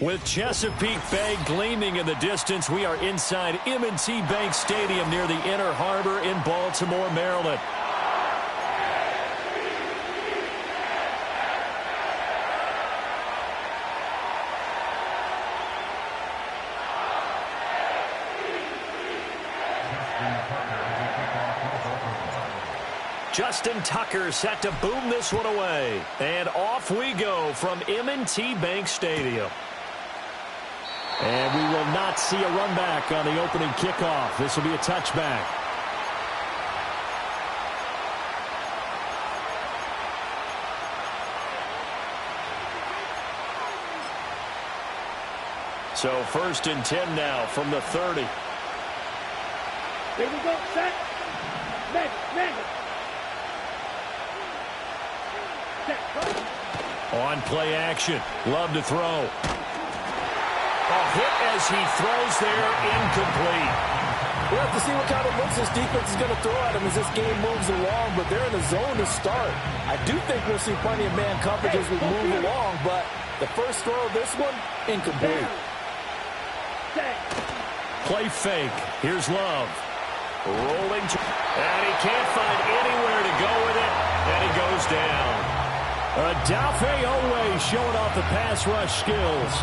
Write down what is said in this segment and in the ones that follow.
With Chesapeake Bay gleaming in the distance, we are inside M&T Bank Stadium near the Inner Harbor in Baltimore, Maryland. Justin Tucker set to boom this one away. And off we go from M&T Bank Stadium. And we will not see a run back on the opening kickoff. This will be a touchback. So 1st and 10 now from the 30. Here we go, set. Next. On play action. Love to throw. A hit as he throws there, incomplete. We'll have to see what kind of looks this defense is going to throw at him as this game moves along, but they're in the zone to start. I do think we'll see plenty of man coverage as we move along, but the first throw of this one, incomplete. Play fake. Here's Love. Rolling. And he can't find anywhere to go with it, and he goes down. Dafe Owe showing off the pass rush skills.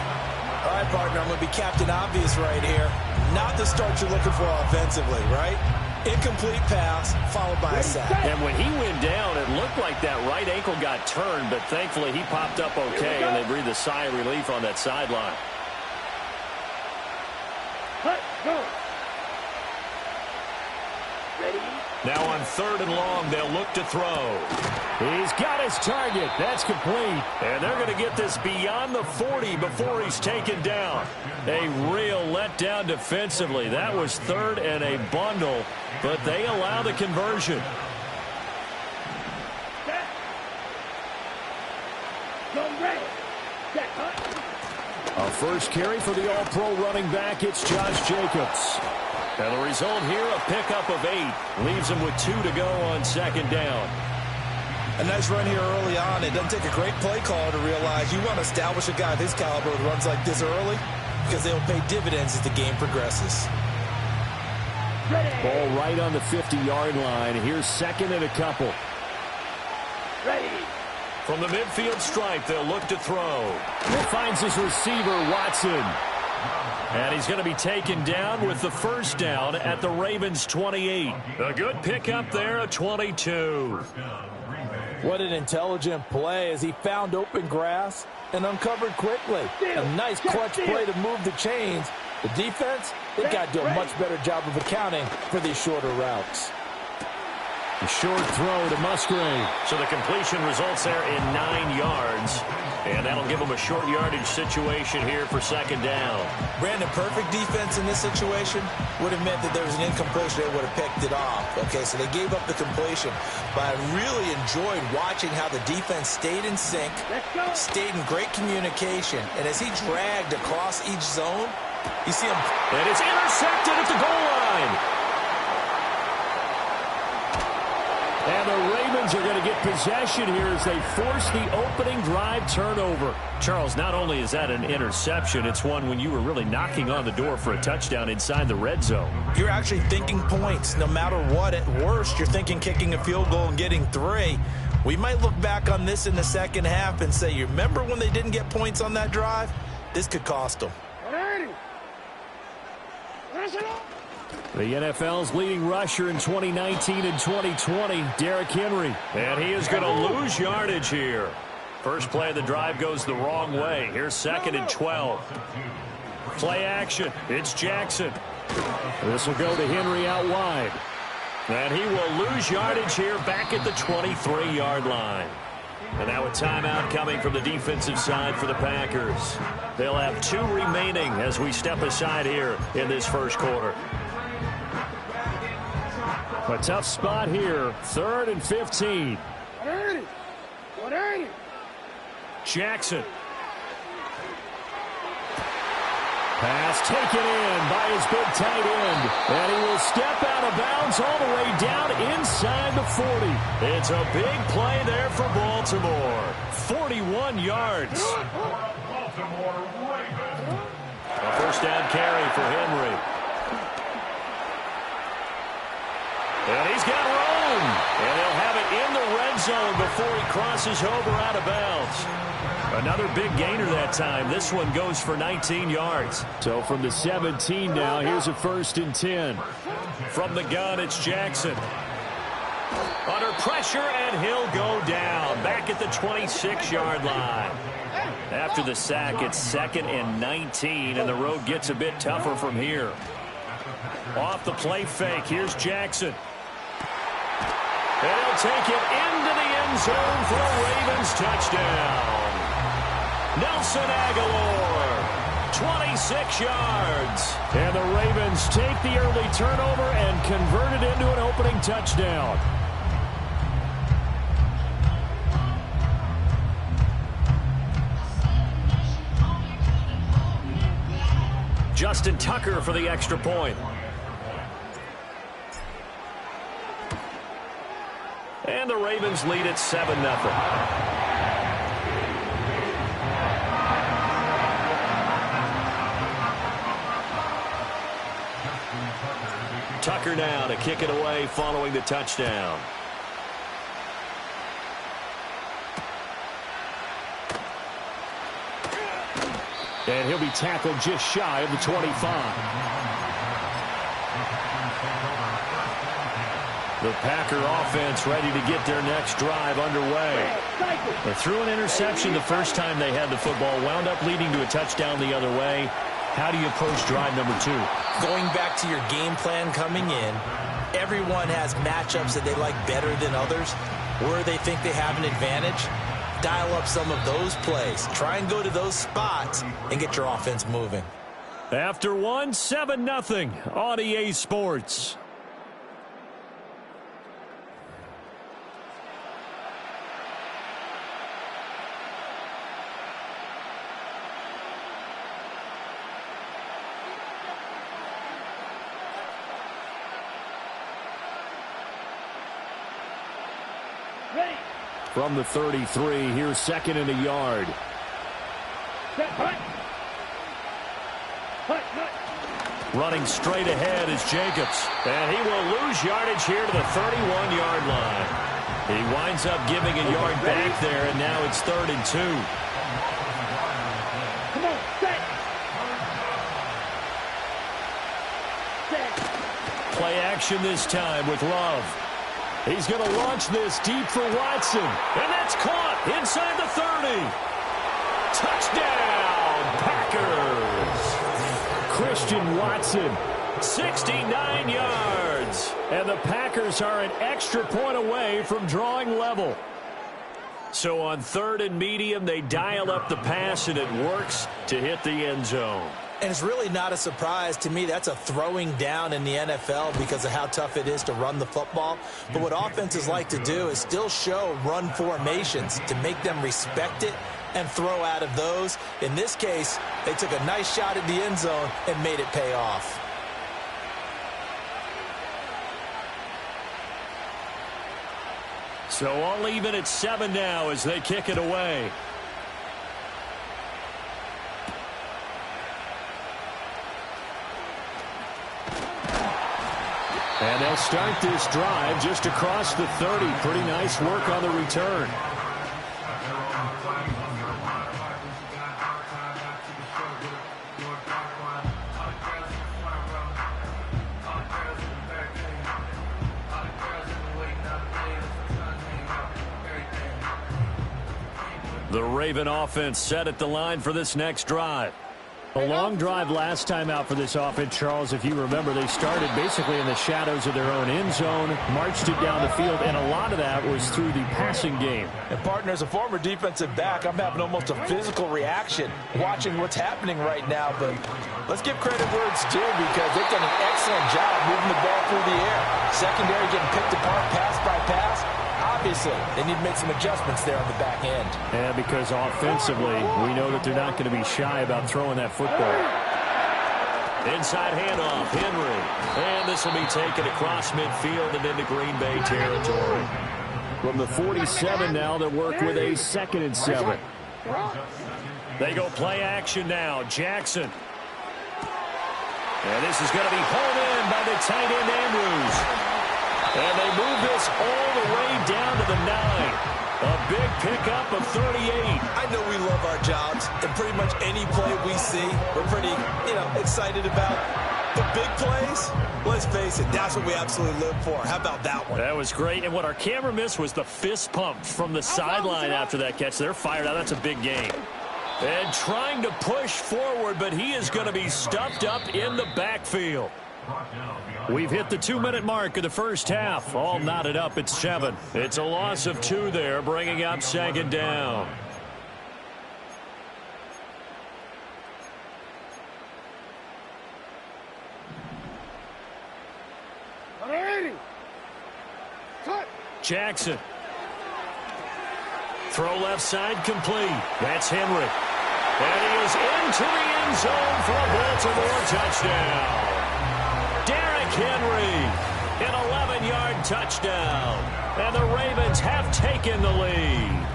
All right, partner, I'm going to be Captain Obvious right here. Not the start you're looking for offensively, right? Incomplete pass, followed by a sack. And when he went down, it looked like that right ankle got turned, but thankfully he popped up okay, and they breathed a sigh of relief on that sideline. Go. Ready? Now on 3rd and long, they'll look to throw. He's got his target. That's complete. And they're going to get this beyond the 40 before he's taken down. A real letdown defensively. That was 3rd and a bundle, but they allow the conversion. A first carry for the All-Pro running back. It's Josh Jacobs. And the result here, a pickup of 8. Leaves him with 2 to go on 2nd down. A nice run here early on. It doesn't take a great play caller to realize you want to establish a guy of his caliber with runs like this early because they'll pay dividends as the game progresses. Ball right on the 50-yard line. Here's 2nd and a couple. Ready. From the midfield stripe, they'll look to throw. He finds his receiver, Watson. And he's going to be taken down with the first down at the Ravens' 28. A good pickup there, a 22. What an intelligent play as he found open grass and uncovered quickly. A nice clutch play to move the chains. The defense, they got to do a much better job of accounting for these shorter routes. A short throw to Musgrave. So the completion results there in 9 yards. And that'll give them a short yardage situation here for 2nd down. Brandon, perfect defense in this situation would have meant that there was an incompletion. They would have picked it off. Okay, so they gave up the completion. But I really enjoyed watching how the defense stayed in sync, stayed in great communication. And as he dragged across each zone, you see him. And it's intercepted at the goal line. And the Ravens are going to get possession here as they force the opening drive turnover. Charles, not only is that an interception, it's one when you were really knocking on the door for a touchdown inside the red zone. You're actually thinking points. No matter what, at worst, you're thinking kicking a field goal and getting 3. We might look back on this in the second half and say, you remember when they didn't get points on that drive? This could cost them. The NFL's leading rusher in 2019 and 2020, Derrick Henry. And he is going to lose yardage here. First play of the drive goes the wrong way. Here's 2nd and 12. Play action. It's Jackson. This will go to Henry out wide. And he will lose yardage here back at the 23-yard line. And now a timeout coming from the defensive side for the Packers. They'll have 2 remaining as we step aside here in this first quarter. A tough spot here. 3rd and 15. Jackson. Pass taken in by his big tight end. And he will step out of bounds all the way down inside the 40. It's a big play there for Baltimore. 41 yards. A first down carry for Henry. And he's got room. And they'll have it in the red zone before he crosses over out of bounds. Another big gainer that time. This one goes for 19 yards. So from the 17 now, here's a 1st and 10. From the gun, it's Jackson. Under pressure, and he'll go down. Back at the 26-yard line. After the sack, it's 2nd and 19, and the road gets a bit tougher from here. Off the play fake, here's Jackson. And he'll take it into the end zone for a Ravens touchdown. Nelson Aguilar, 26 yards. And the Ravens take the early turnover and convert it into an opening touchdown. Justin Tucker for the extra point. And the Ravens lead at 7-0. Tucker now to kick it away following the touchdown. And he'll be tackled just shy of the 25. The Packer offense ready to get their next drive underway. They threw an interception the first time they had the football, wound up leading to a touchdown the other way. How do you approach drive number 2? Going back to your game plan coming in, everyone has matchups that they like better than others, where they think they have an advantage. Dial up some of those plays. Try and go to those spots and get your offense moving. After 7-0 on EA Sports. Ready. From the 33, here's 2nd and a yard. Set, hut. Hut, hut. Running straight ahead is Jacobs. And he will lose yardage here to the 31-yard line. He winds up giving a yard back there, and now it's 3rd and 2. Come on, set. Set. Play action this time with Love. He's going to launch this deep for Watson. And that's caught inside the 30. Touchdown, Packers. Christian Watson. 69 yards. And the Packers are an extra point away from drawing level. So on 3rd and medium, they dial up the pass, and it works to hit the end zone. And it's really not a surprise to me. That's a throwing down in the NFL because of how tough it is to run the football. But what offenses like to do is still show run formations to make them respect it and throw out of those. In this case, they took a nice shot at the end zone and made it pay off. So all even at 7 now as they kick it away. And they'll start this drive just across the 30. Pretty nice work on the return. The Raven offense set at the line for this next drive. A long drive last time out for this offense, Charles. If you remember, they started basically in the shadows of their own end zone, marched it down the field, and a lot of that was through the passing game. And, partner, as a former defensive back, I'm having almost a physical reaction watching what's happening right now. But let's give credit where it's due because they've done an excellent job moving the ball through the air. Secondary getting picked apart pass by pass. Obviously, they need to make some adjustments there on the back end. Yeah, because offensively, we know that they're not going to be shy about throwing that football. Inside handoff, Henry. And this will be taken across midfield and into Green Bay territory. From the 47 now, they'll work with a 2nd and 7. They go play action now. Jackson. And this is going to be hauled in by the tight end Andrews. And they move this all the way down to the 9. A big pickup of 38. I know we love our jobs, and pretty much any play we see, we're pretty, excited about. The big plays, let's face it, that's what we absolutely live for. How about that one? That was great, and what our camera missed was the fist pump from the sideline after that catch. They're fired out. That's a big game. And trying to push forward, but he is going to be stuffed up in the backfield. We've hit the 2-minute mark of the first half. All knotted up at 7. It's a loss of 2 there, bringing up second down. Jackson. Throw left side complete. That's Henry. And he is into the end zone for a Baltimore touchdown. Derrick Henry, an 11-yard touchdown. And the Ravens have taken the lead.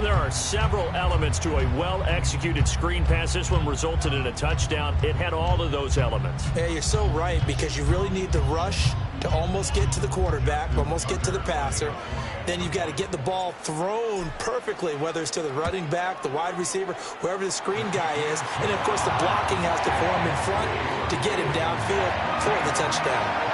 There are several elements to a well-executed screen pass. This one resulted in a touchdown. It had all of those elements. Yeah, you're so right, because you really need the rush to almost get to the quarterback, almost get to the passer. Then you've got to get the ball thrown perfectly, whether it's to the running back, the wide receiver, whoever the screen guy is. And, of course, the blocking has to form in front to get him downfield for the touchdown.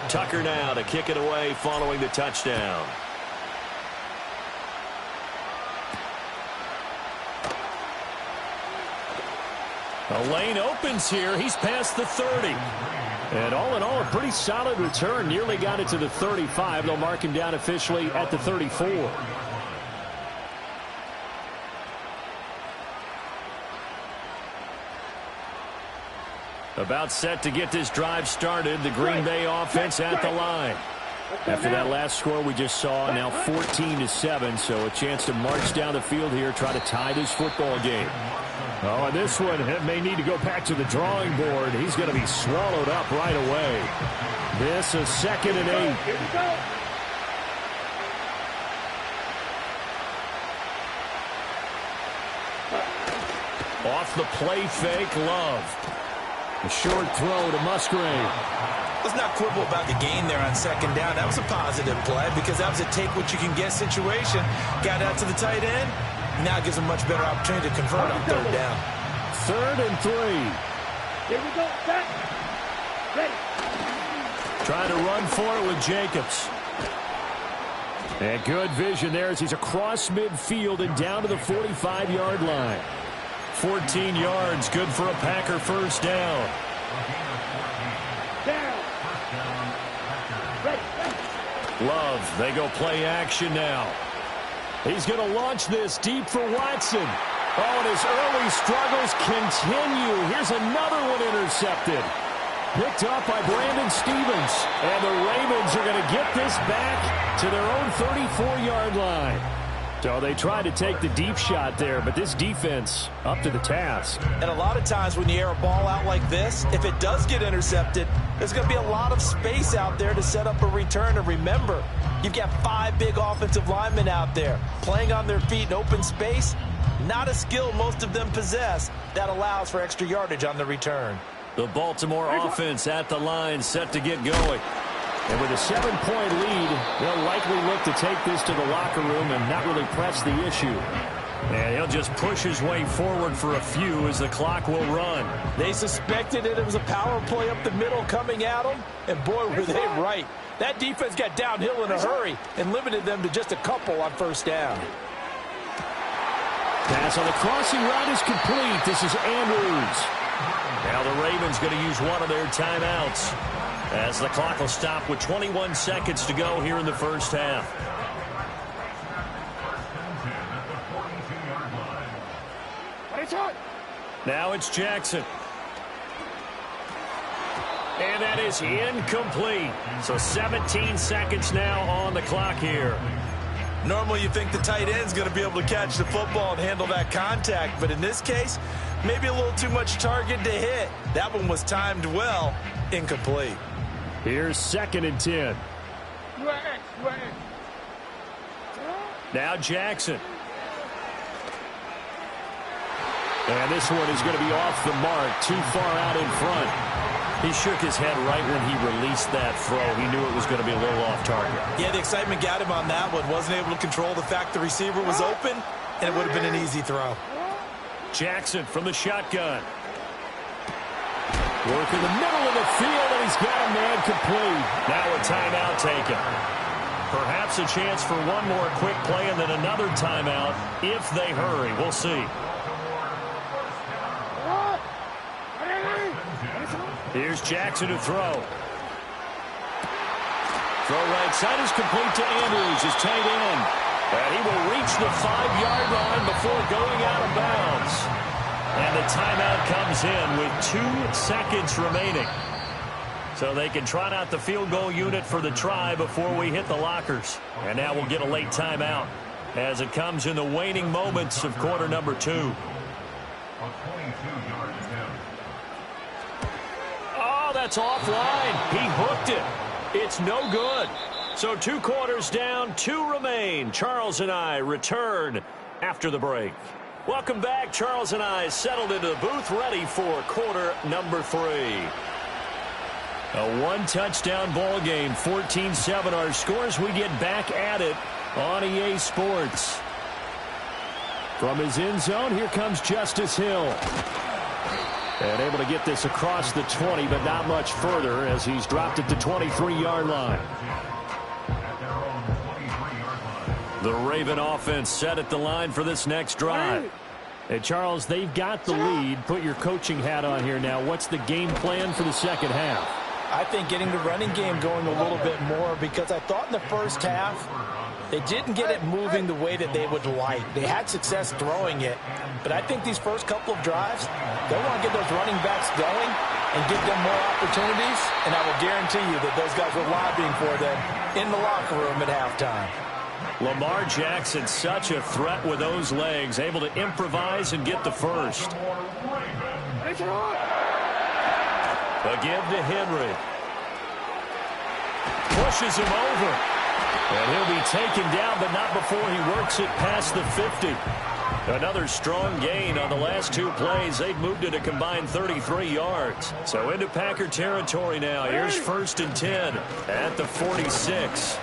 Tucker now to kick it away following the touchdown. The lane opens here. He's past the 30. And all in all, a pretty solid return. Nearly got it to the 35. They'll mark him down officially at the 34. About set to get this drive started. The Green Bay offense at the line. After that last score we just saw, now 14-7, so a chance to march down the field here, try to tie this football game. Oh, and this one may need to go back to the drawing board. He's going to be swallowed up right away. This is 2nd and 8. Here we go. Off the play fake, Love. A short throw to Musgrave. Let's not quibble about the gain there on 2nd down. That was a positive play because that was a take-what-you-can-get situation. Got out to the tight end. Now it gives him much better opportunity to convert on 3rd down. 3rd and 3. Here we go. Set. Ready. Trying to run for it with Jacobs. And good vision there as he's across midfield and down to the 45-yard line. 14 yards, good for a Packer first down. Down. Ready. Love, they go play action now. He's going to launch this deep for Watson. Oh, and his early struggles continue. Here's another one intercepted. Picked up by Brandon Stevens. And the Ravens are going to get this back to their own 34-yard line. So they tried to take the deep shot there, but this defense up to the task. And a lot of times when you air a ball out like this, if it does get intercepted, there's going to be a lot of space out there to set up a return. And remember, you've got 5 big offensive linemen out there playing on their feet in open space. Not a skill most of them possess that allows for extra yardage on the return. The Baltimore offense at the line set to get going. And with a 7-point lead, they'll likely look to take this to the locker room and not really press the issue. And he'll just push his way forward for a few as the clock will run. They suspected it was a power play up the middle coming at them, and boy, were they right. That defense got downhill in a hurry and limited them to just a couple on 1st down. Pass on the crossing route is complete. This is Andrews. Now the Ravens going to use one of their timeouts, as the clock will stop with 21 seconds to go here in the first half. Now it's Jackson. And that is incomplete. So 17 seconds now on the clock here. Normally you think the tight end's going to be able to catch the football and handle that contact, but in this case, maybe a little too much target to hit. That one was timed well, incomplete. Here's 2nd and 10. Now Jackson. And this one is going to be off the mark, too far out in front. He shook his head right when he released that throw. He knew it was going to be a little off target. Yeah, the excitement got him on that one. Wasn't able to control the fact the receiver was open, and it would have been an easy throw. Jackson from the shotgun. Work in the middle of the field, and he's got a man complete. Now a timeout taken. Perhaps a chance for one more quick play and then another timeout if they hurry. We'll see. Here's Jackson to throw. Throw right side is complete to Andrews, his tight end. And he will reach the 5-yard line before going out of bounds. And the timeout comes in with 2 seconds remaining. So they can trot out the field goal unit for the try before we hit the lockers. And now we'll get a late timeout as it comes in the waning moments of quarter number 2. Oh, that's offline. He hooked it. It's no good. So 2 quarters down, 2 remain. Charles and I return after the break. Welcome back. Charles and I settled into the booth ready for quarter number 3. A 1-touchdown ball game, 14-7 our scores. We get back at it on EA Sports. From his end zone, here comes Justice Hill. And able to get this across the 20, but not much further as he's dropped it to 23-yard line. The Raven offense set at the line for this next drive. Hey, Charles, they've got the lead. Put your coaching hat on here now. What's the game plan for the second half? I think getting the running game going a little bit more, because I thought in the first half they didn't get it moving the way that they would like. They had success throwing it, but I think these first couple of drives, they want to get those running backs going and give them more opportunities, and I will guarantee you that those guys were lobbying for them in the locker room at halftime. Lamar Jackson, such a threat with those legs, able to improvise and get the first. Again to Henry. Pushes him over. And he'll be taken down, but not before he works it past the 50. Another strong gain on the last 2 plays. They've moved it a combined 33 yards. So into Packer territory now. Here's 1st and 10 at the 46.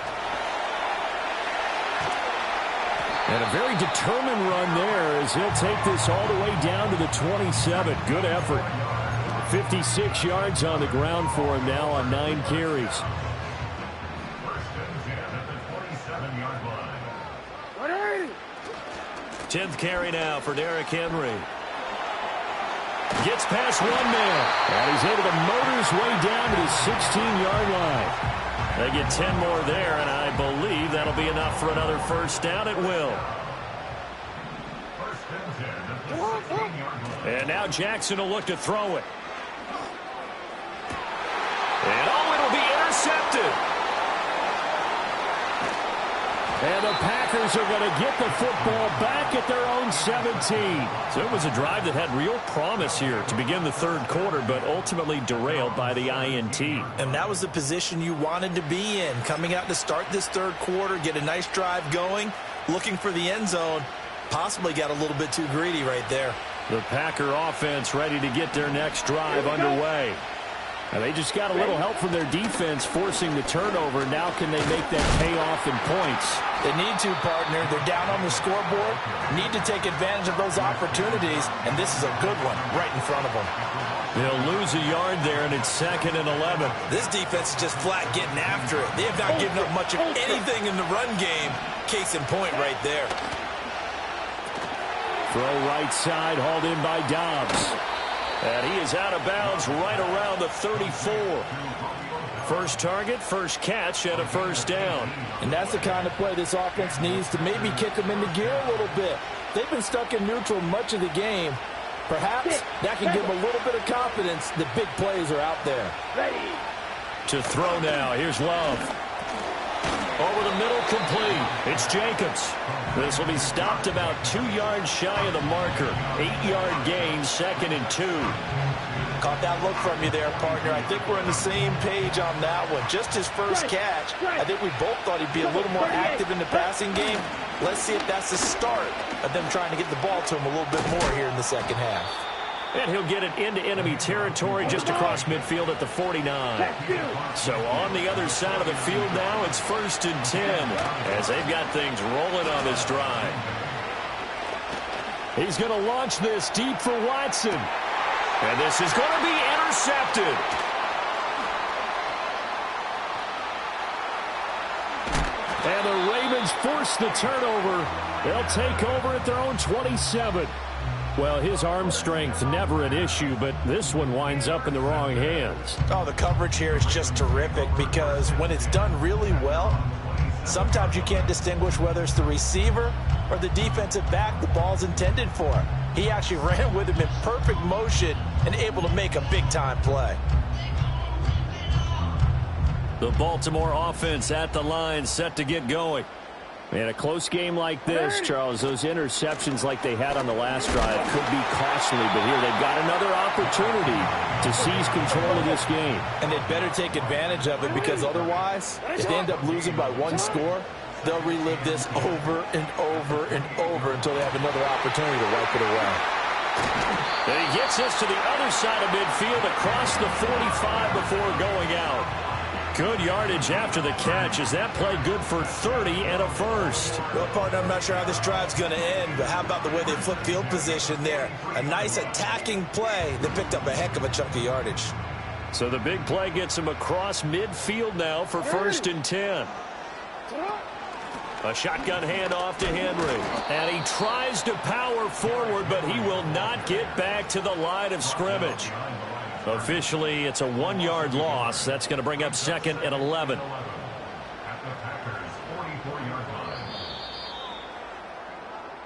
And a very determined run there as he'll take this all the way down to the 27. Good effort. 56 yards on the ground for him now on 9 carries. 10th carry now for Derrick Henry. Gets past one man. And he's able to motor his way down to the 16-yard line. They get 10 more there, and I believe that'll be enough for another first down. It will. And now Jackson will look to throw it. And oh, it'll be intercepted. And the Packers are going to get the football back at their own 17. So it was a drive that had real promise here to begin the 3rd quarter, but ultimately derailed by the INT. And that was the position you wanted to be in, coming out to start this 3rd quarter, get a nice drive going, looking for the end zone. Possibly got a little bit too greedy right there. The Packer offense ready to get their next drive underway. And they just got a little help from their defense forcing the turnover. Now can they make that pay off in points? They need to, partner. They're down on the scoreboard. Need to take advantage of those opportunities, and this is a good one right in front of them. They'll lose a yard there, and it's 2nd and 11. This defense is just flat getting after it. They have not given up much of anything in the run game. Case in point right there. Throw right side, hauled in by Dobbs. And he is out of bounds right around the 34. First target, first catch, and a first down. And that's the kind of play this offense needs to maybe kick them into gear a little bit. They've been stuck in neutral much of the game. Perhaps that can give them a little bit of confidence that big plays are out there. To throw now, here's Love. Over the middle, complete. It's Jacobs. This will be stopped about 2 yards shy of the marker. 8-yard gain, 2nd and 2. Caught that look from you there, partner. I think we're on the same page on that one. Just his first catch, I think we both thought he'd be a little more active in the passing game. Let's see if that's the start of them trying to get the ball to him a little bit more here in the second half. And he'll get it into enemy territory just across midfield at the 49. So on the other side of the field now, it's 1st and 10 as they've got things rolling on this drive. He's going to launch this deep for Watson. And this is going to be intercepted. And the Ravens force the turnover. They'll take over at their own 27. Well, his arm strength, never an issue, but this one winds up in the wrong hands. Oh, the coverage here is just terrific because when it's done really well, sometimes you can't distinguish whether it's the receiver or the defensive back the ball's intended for. He actually ran with him in perfect motion and able to make a big-time play. The Baltimore offense at the line, set to get going. In a close game like this, Charles, those interceptions like they had on the last drive could be costly, but here they've got another opportunity to seize control of this game. And they'd better take advantage of it because otherwise, if they end up losing by one score, they'll relive this over and over and over until they have another opportunity to wipe it away. And he gets us to the other side of midfield across the 45 before going out. Good yardage after the catch. Is that play good for 30 and a first? Well, partner, I'm not sure how this drive's going to end, but how about the way they flip field position there? A nice attacking play that picked up a heck of a chunk of yardage. So the big play gets him across midfield now for 1st and 10. A shotgun handoff to Henry. And he tries to power forward, but he will not get back to the line of scrimmage. Officially, it's a 1-yard loss. That's going to bring up 2nd and 11.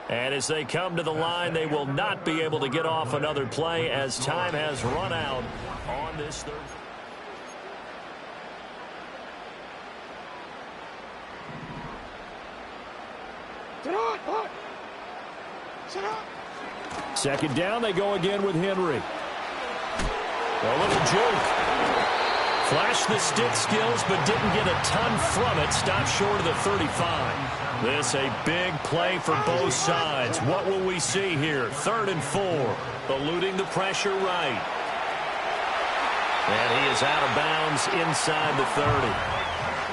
And as they come to the line, they will not be able to get off another play as time has run out on this third. Second down, they go again with Henry. A little joke. Flashed the stick skills, but didn't get a ton from it. Stopped short of the 35. This a big play for both sides. What will we see here? 3rd and 4. Eluding the pressure right. And he is out of bounds inside the 30.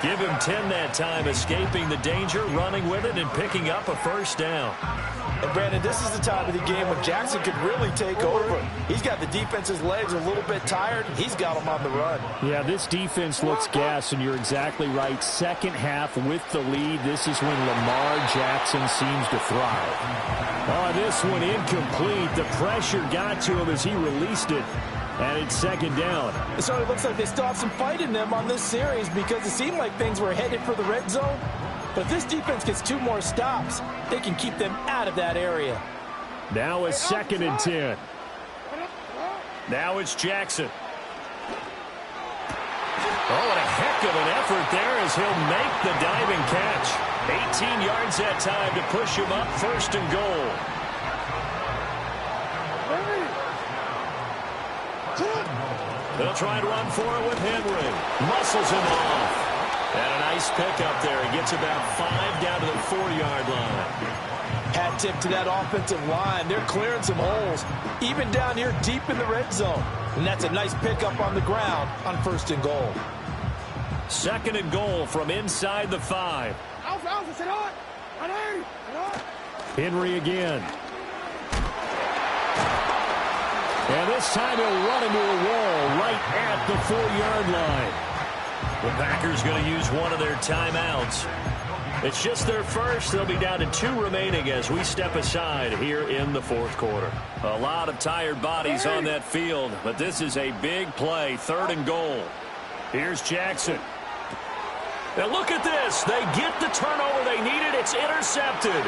Give him 10 that time, escaping the danger, running with it, and picking up a first down. And, Brandon, this is the time of the game when Jackson could really take over. He's got the defense's legs a little bit tired. He's got them on the run. Yeah, this defense looks gassed, and you're exactly right. Second half with the lead, this is when Lamar Jackson seems to thrive. Oh, this one incomplete. The pressure got to him as he released it. And it's 2nd down. So it looks like they still have some fight in them on this series because it seemed like things were headed for the red zone. But if this defense gets 2 more stops, they can keep them out of that area. Now it's 2nd and 10. Now it's Jackson. Oh, what a heck of an effort there as he'll make the diving catch. 18 yards that time to push him up 1st and goal. They'll try and run for it with Henry. Muscles him off. And a nice pickup there. He gets about 5 down to the 4-yard line. Hat tip to that offensive line. They're clearing some holes, even down here deep in the red zone. And that's a nice pickup on the ground on 1st and goal. 2nd and goal from inside the 5. Henry again. And this time he'll run into a wall right at the 4-yard line. The Packers going to use one of their timeouts. It's just their first. They'll be down to 2 remaining as we step aside here in the 4th quarter. A lot of tired bodies on that field, but this is a big play. 3rd and goal. Here's Jackson. Now look at this. They get the turnover they needed. It's intercepted.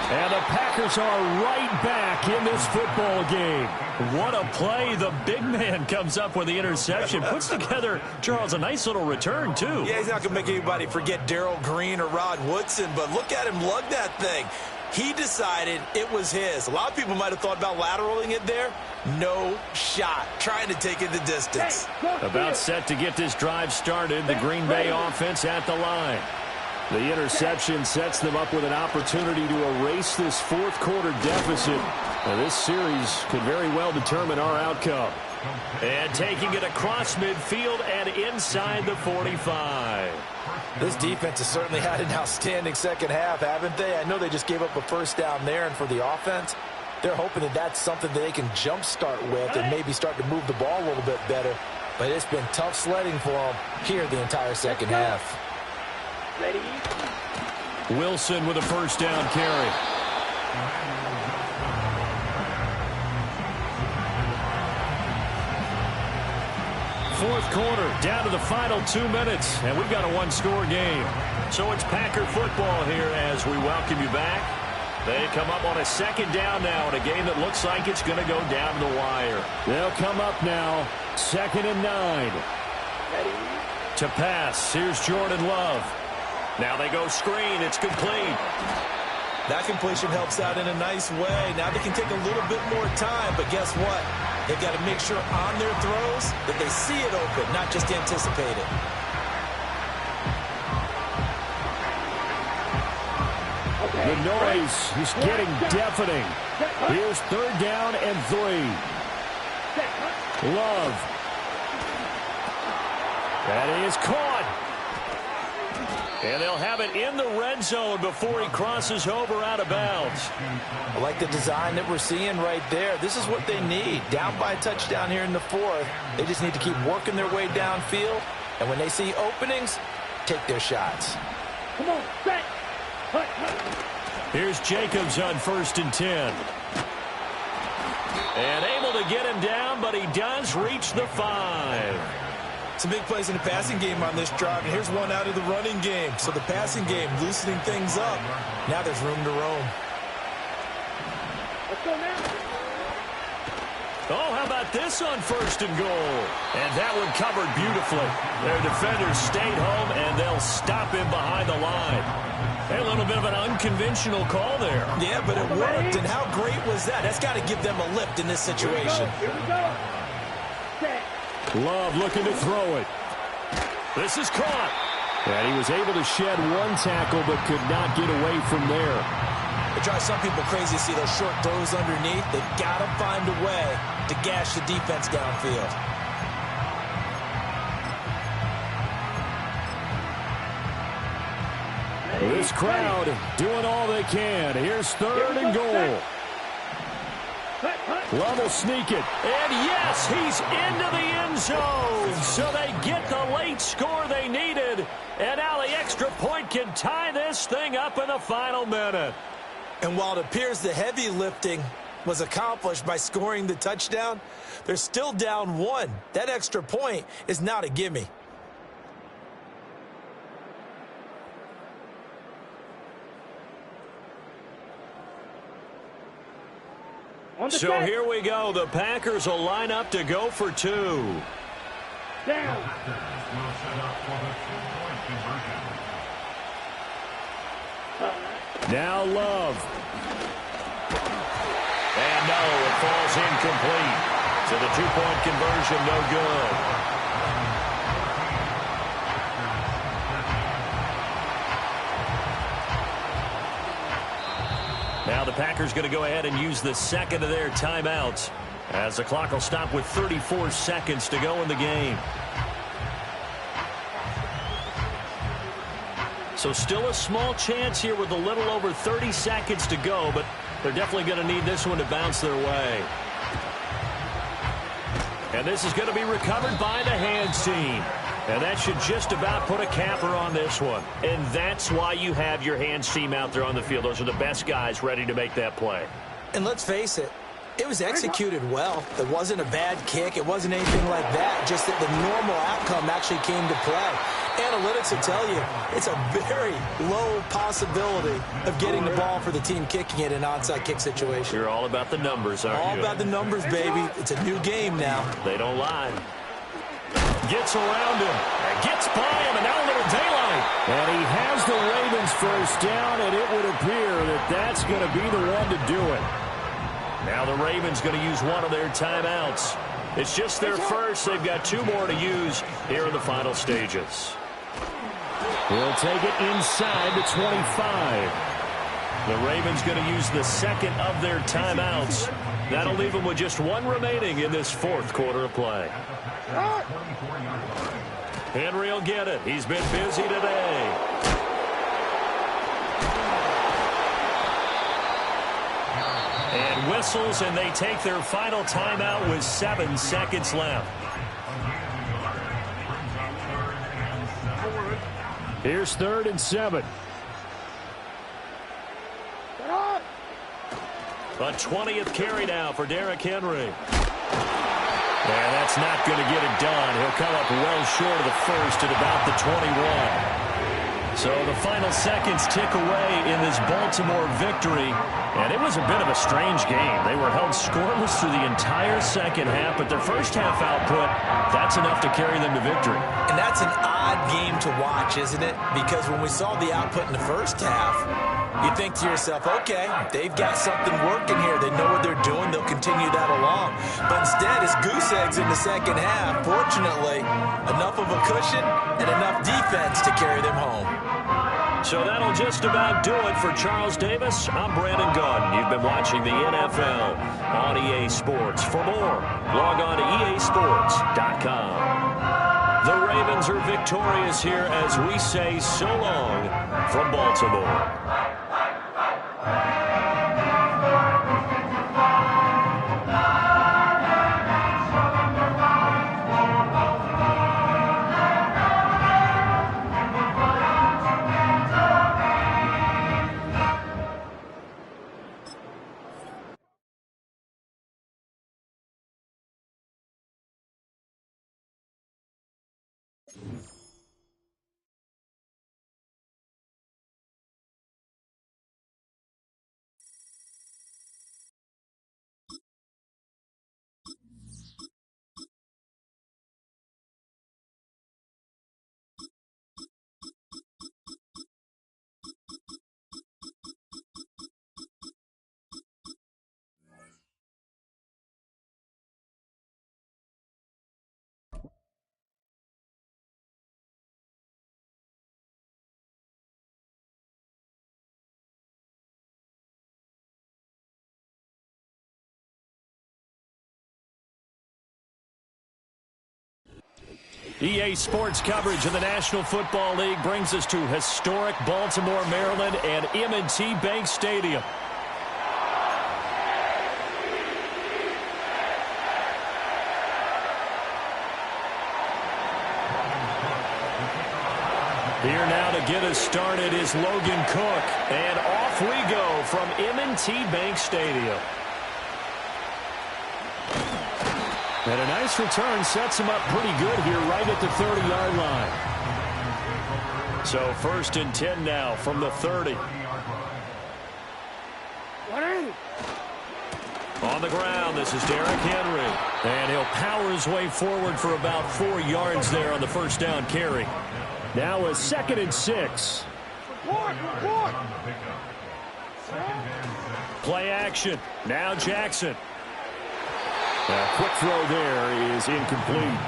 And the Packers are right back in this football game. What a play. The big man comes up with the interception. Puts together, Charles, a nice little return, too. Yeah, he's not going to make anybody forget Darrell Green or Rod Woodson, but look at him lug that thing. He decided it was his. A lot of people might have thought about lateraling it there. No shot. Trying to take it the distance. About set to get this drive started. The Green Bay offense at the line. The interception sets them up with an opportunity to erase this fourth quarter deficit. Now, this series could very well determine our outcome. And taking it across midfield and inside the 45. This defense has certainly had an outstanding second half, haven't they? I know they just gave up a first down there, and for the offense, they're hoping that that's something that they can jumpstart with and maybe start to move the ball a little bit better. But it's been tough sledding for them here the entire second half. Ready? Wilson with a first down carry. Fourth quarter, down to the final 2 minutes, and we've got a one-score game. So it's Packer football here as we welcome you back. They come up on a second down now in a game that looks like it's going to go down to the wire. They'll come up now, 2nd and 9. Ready? To pass, here's Jordan Love. Now they go screen, it's complete. That completion helps out in a nice way. Now they can take a little bit more time, but guess what? They've got to make sure on their throws that they see it open, not just anticipate it. The noise is getting deafening. Here's 3rd down and 3. Love. That is caught. And they'll have it in the red zone before he crosses over out of bounds. I like the design that we're seeing right there. This is what they need. Down by a touchdown here in the 4th. They just need to keep working their way downfield. And when they see openings, take their shots. Come on, set. Here's Jacobs on 1st and 10. And able to get him down, but he does reach the 5. Some big plays in the passing game on this drive, and here's one out of the running game. So the passing game loosening things up. Now there's room to roam. Let's go now. Oh, how about this on 1st and goal? And that one covered beautifully. Their defenders stayed home, and they'll stop him behind the line. A little bit of an unconventional call there. Yeah, but it worked, and how great was that? That's got to give them a lift in this situation. Here we go. Set. Love looking to throw it. This is caught. And he was able to shed one tackle but could not get away from there. It drives some people crazy to see those short throws underneath. They've got to find a way to gash the defense downfield. This crowd doing all they can. Here's 3rd and goal. Love will sneak it. And yes, he's into the end zone. So they get the late score they needed. And now the extra point can tie this thing up in the final minute. And while it appears the heavy lifting was accomplished by scoring the touchdown, they're still down 1. That extra point is not a gimme. So here we go. The Packers will line up to go for 2. Down. Now Love. And no, it falls incomplete. So the 2-point conversion no good. Now the Packers going to go ahead and use the second of their timeouts as the clock will stop with 34 seconds to go in the game. So still a small chance here with a little over 30 seconds to go, but they're definitely going to need this one to bounce their way. And this is going to be recovered by the hands team. And that should just about put a capper on this one. And that's why you have your hands team out there on the field. Those are the best guys ready to make that play. And let's face it, it was executed well. It wasn't a bad kick. It wasn't anything like that. Just that the normal outcome actually came to play. Analytics will tell you it's a very low possibility of getting the ball for the team kicking it in an onside kick situation. You're all about the numbers, aren't you? All about the numbers, baby. It's a new game now. They don't lie. Gets around him. Gets by him, and now a little daylight. And he has the Ravens first down, and it would appear that that's going to be the one to do it. Now the Ravens going to use one of their timeouts. It's just their first. They've got 2 more to use here in the final stages. He'll take it inside the 25. The Ravens going to use the second of their timeouts. That'll leave them with just 1 remaining in this 4th quarter of play. Henry will get it. He's been busy today. And whistles, and they take their final timeout with 7 seconds left. Here's 3rd and 7. A 20th carry now for Derrick Henry. And that's not going to get it done. He'll come up well short of the first at about the 21. So the final seconds tick away in this Baltimore victory. And it was a bit of a strange game. They were held scoreless through the entire second half, but their first half output, that's enough to carry them to victory. And that's an odd game to watch, isn't it? Because when we saw the output in the first half, you think to yourself, okay, they've got something working here. They know what they're doing. They'll continue that along. But instead, it's goose eggs in the second half. Fortunately, enough of a cushion and enough defense to carry them home. So that'll just about do it for Charles Davis. I'm Brandon Gaudin. You've been watching the NFL on EA Sports. For more, log on to easports.com. The Ravens are victorious here as we say so long from Baltimore. EA Sports coverage of the National Football League brings us to historic Baltimore, Maryland, and M&T Bank Stadium. Here now to get us started is Logan Cook, and off we go from M&T Bank Stadium. And a nice return sets him up pretty good here right at the 30-yard line. So 1st and 10 now from the 30. On the ground, this is Derrick Henry. And he'll power his way forward for about 4 yards there on the first down carry. Now a 2nd and 6. Play action. Now Jackson. A quick throw there is incomplete.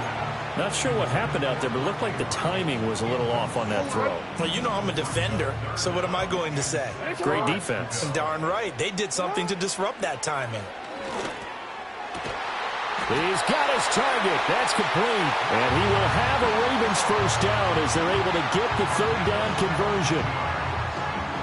Not sure what happened out there, but it looked like the timing was a little off on that throw. Well, you know I'm a defender, so what am I going to say? Great defense. Darn right. They did something to disrupt that timing. He's got his target. That's complete. And he will have a Ravens first down as they're able to get the 3rd down conversion.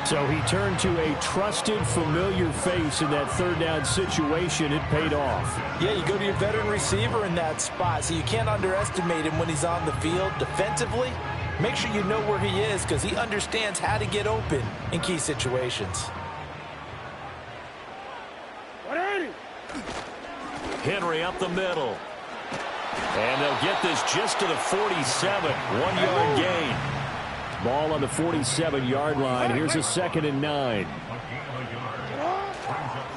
So he turned to a trusted, familiar face in that 3rd down situation. It paid off. Yeah, you go to your veteran receiver in that spot, so you can't underestimate him when he's on the field. Defensively, make sure you know where he is because he understands how to get open in key situations. Henry up the middle. And they'll get this just to the 47. 1-yard gain. Ball on the 47-yard line. Here's a 2nd and 9.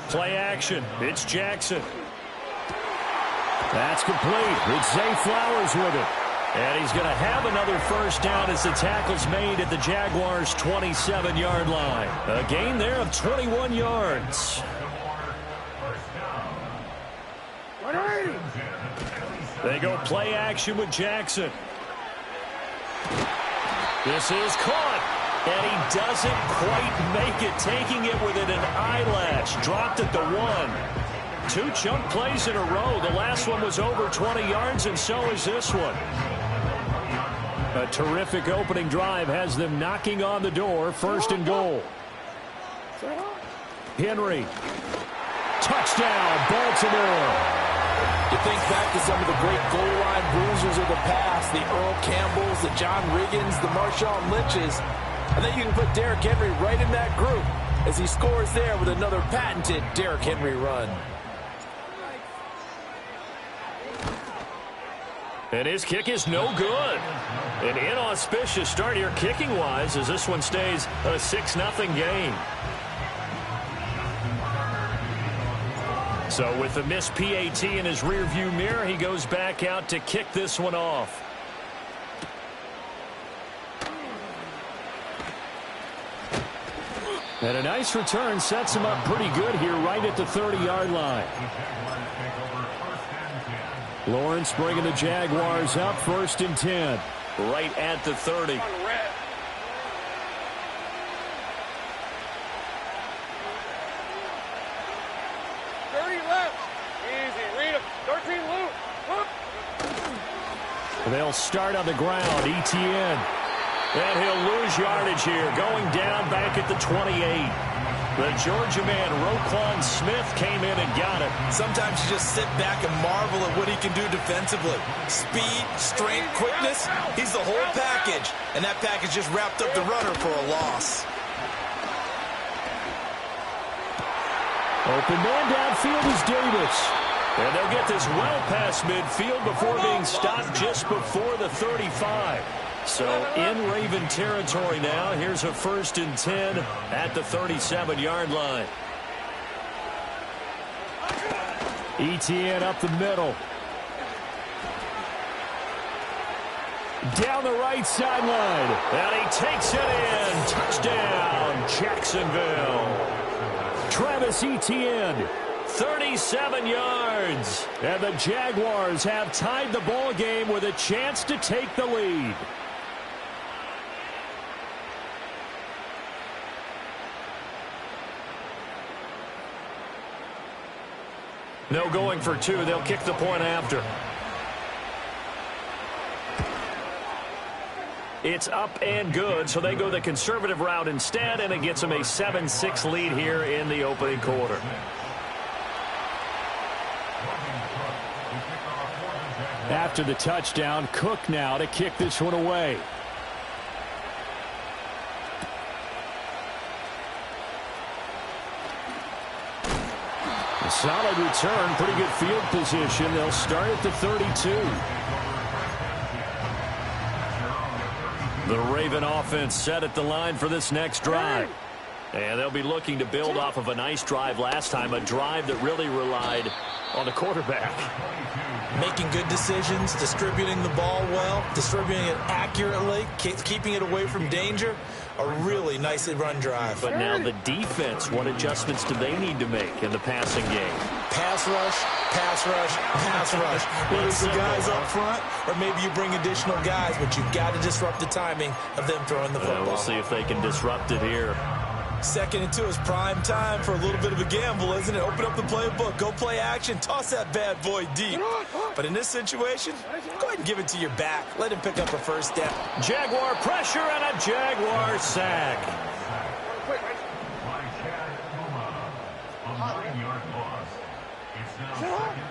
Play action. It's Jackson. That's complete. It's Zay Flowers with it. And he's going to have another first down as the tackle's made at the Jaguars' 27-yard line. A gain there of 21 yards. They go play action with Jackson. This is caught. And he doesn't quite make it, taking it within an eyelash. Dropped at the 1. 2 chunk plays in a row. The last one was over 20 yards, and so is this one. A terrific opening drive has them knocking on the door. First and goal. Henry. Touchdown, Baltimore. You think back to some of the great goal line bruisers of the past, the Earl Campbells, the John Riggins, the Marshawn Lynches. I think you can put Derrick Henry right in that group as he scores there with another patented Derrick Henry run. And his kick is no good. An inauspicious start here kicking-wise as this one stays a 6-0 game. So with the missed PAT in his rearview mirror, he goes back out to kick this one off. And a nice return sets him up pretty good here right at the 30-yard line. Lawrence bringing the Jaguars up, 1st and 10. Right at the 30. 30 left. Easy. Read him. 13 loop. They'll start on the ground. ETN. And he'll lose yardage here, going down back at the 28. The Georgia man, Roquan Smith, came in and got it. Sometimes you just sit back and marvel at what he can do defensively. Speed, strength, quickness, he's the whole package. And that package just wrapped up the runner for a loss. Open man downfield is Davis. And they'll get this well past midfield before being stopped just before the 35. So in Raven territory now. Here's a 1st and 10 at the 37-yard line. ETN up the middle. Down the right sideline. And he takes it in. Touchdown, Jacksonville. Travis Etienne. 37 yards. And the Jaguars have tied the ball game with a chance to take the lead. No going for 2. They'll kick the point after. It's up and good, so they go the conservative route instead, and it gets them a 7-6 lead here in the opening quarter. After the touchdown, Cook now to kick this one away. A solid return, pretty good field position. They'll start at the 32. The Raven offense set at the line for this next drive. And they'll be looking to build off of a nice drive last time, a drive that really relied on the quarterback. Making good decisions, distributing the ball well, distributing it accurately, keeping it away from danger. A really nicely run drive. But now the defense, what adjustments do they need to make in the passing game? Pass rush, pass rush, pass rush. Whether it's the guys up front or maybe you bring additional guys, but you've got to disrupt the timing of them throwing the football. We'll see if they can disrupt it here. 2nd and 2 is prime time for a little bit of a gamble, isn't it? Open up the playbook, go play action, toss that bad boy deep. But in this situation, go ahead and give it to your back. Let him pick up a first down. Jaguar pressure and a Jaguar sack.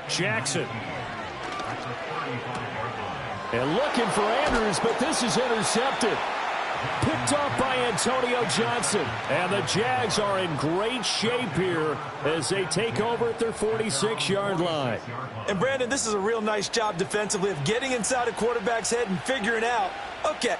Jackson. And looking for Andrews, but this is intercepted. Picked off by Antonio Johnson. And the Jags are in great shape here as they take over at their 46-yard line. And, Brandon, this is a real nice job defensively of getting inside a quarterback's head and figuring out, okay,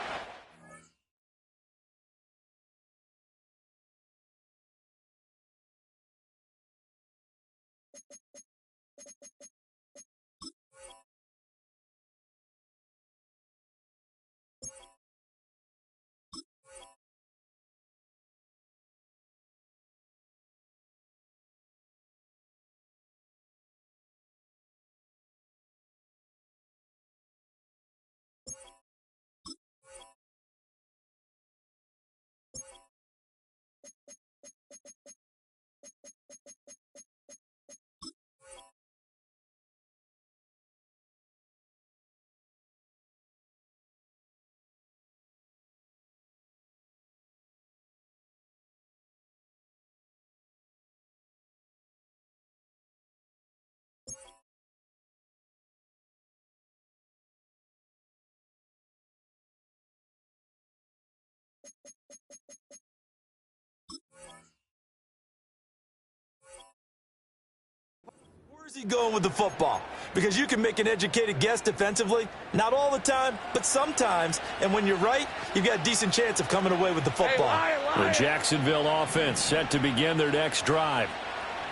he going with the football? Because you can make an educated guess defensively. Not all the time, but sometimes. And when you're right, you've got a decent chance of coming away with the football. The Jacksonville offense set to begin their next drive.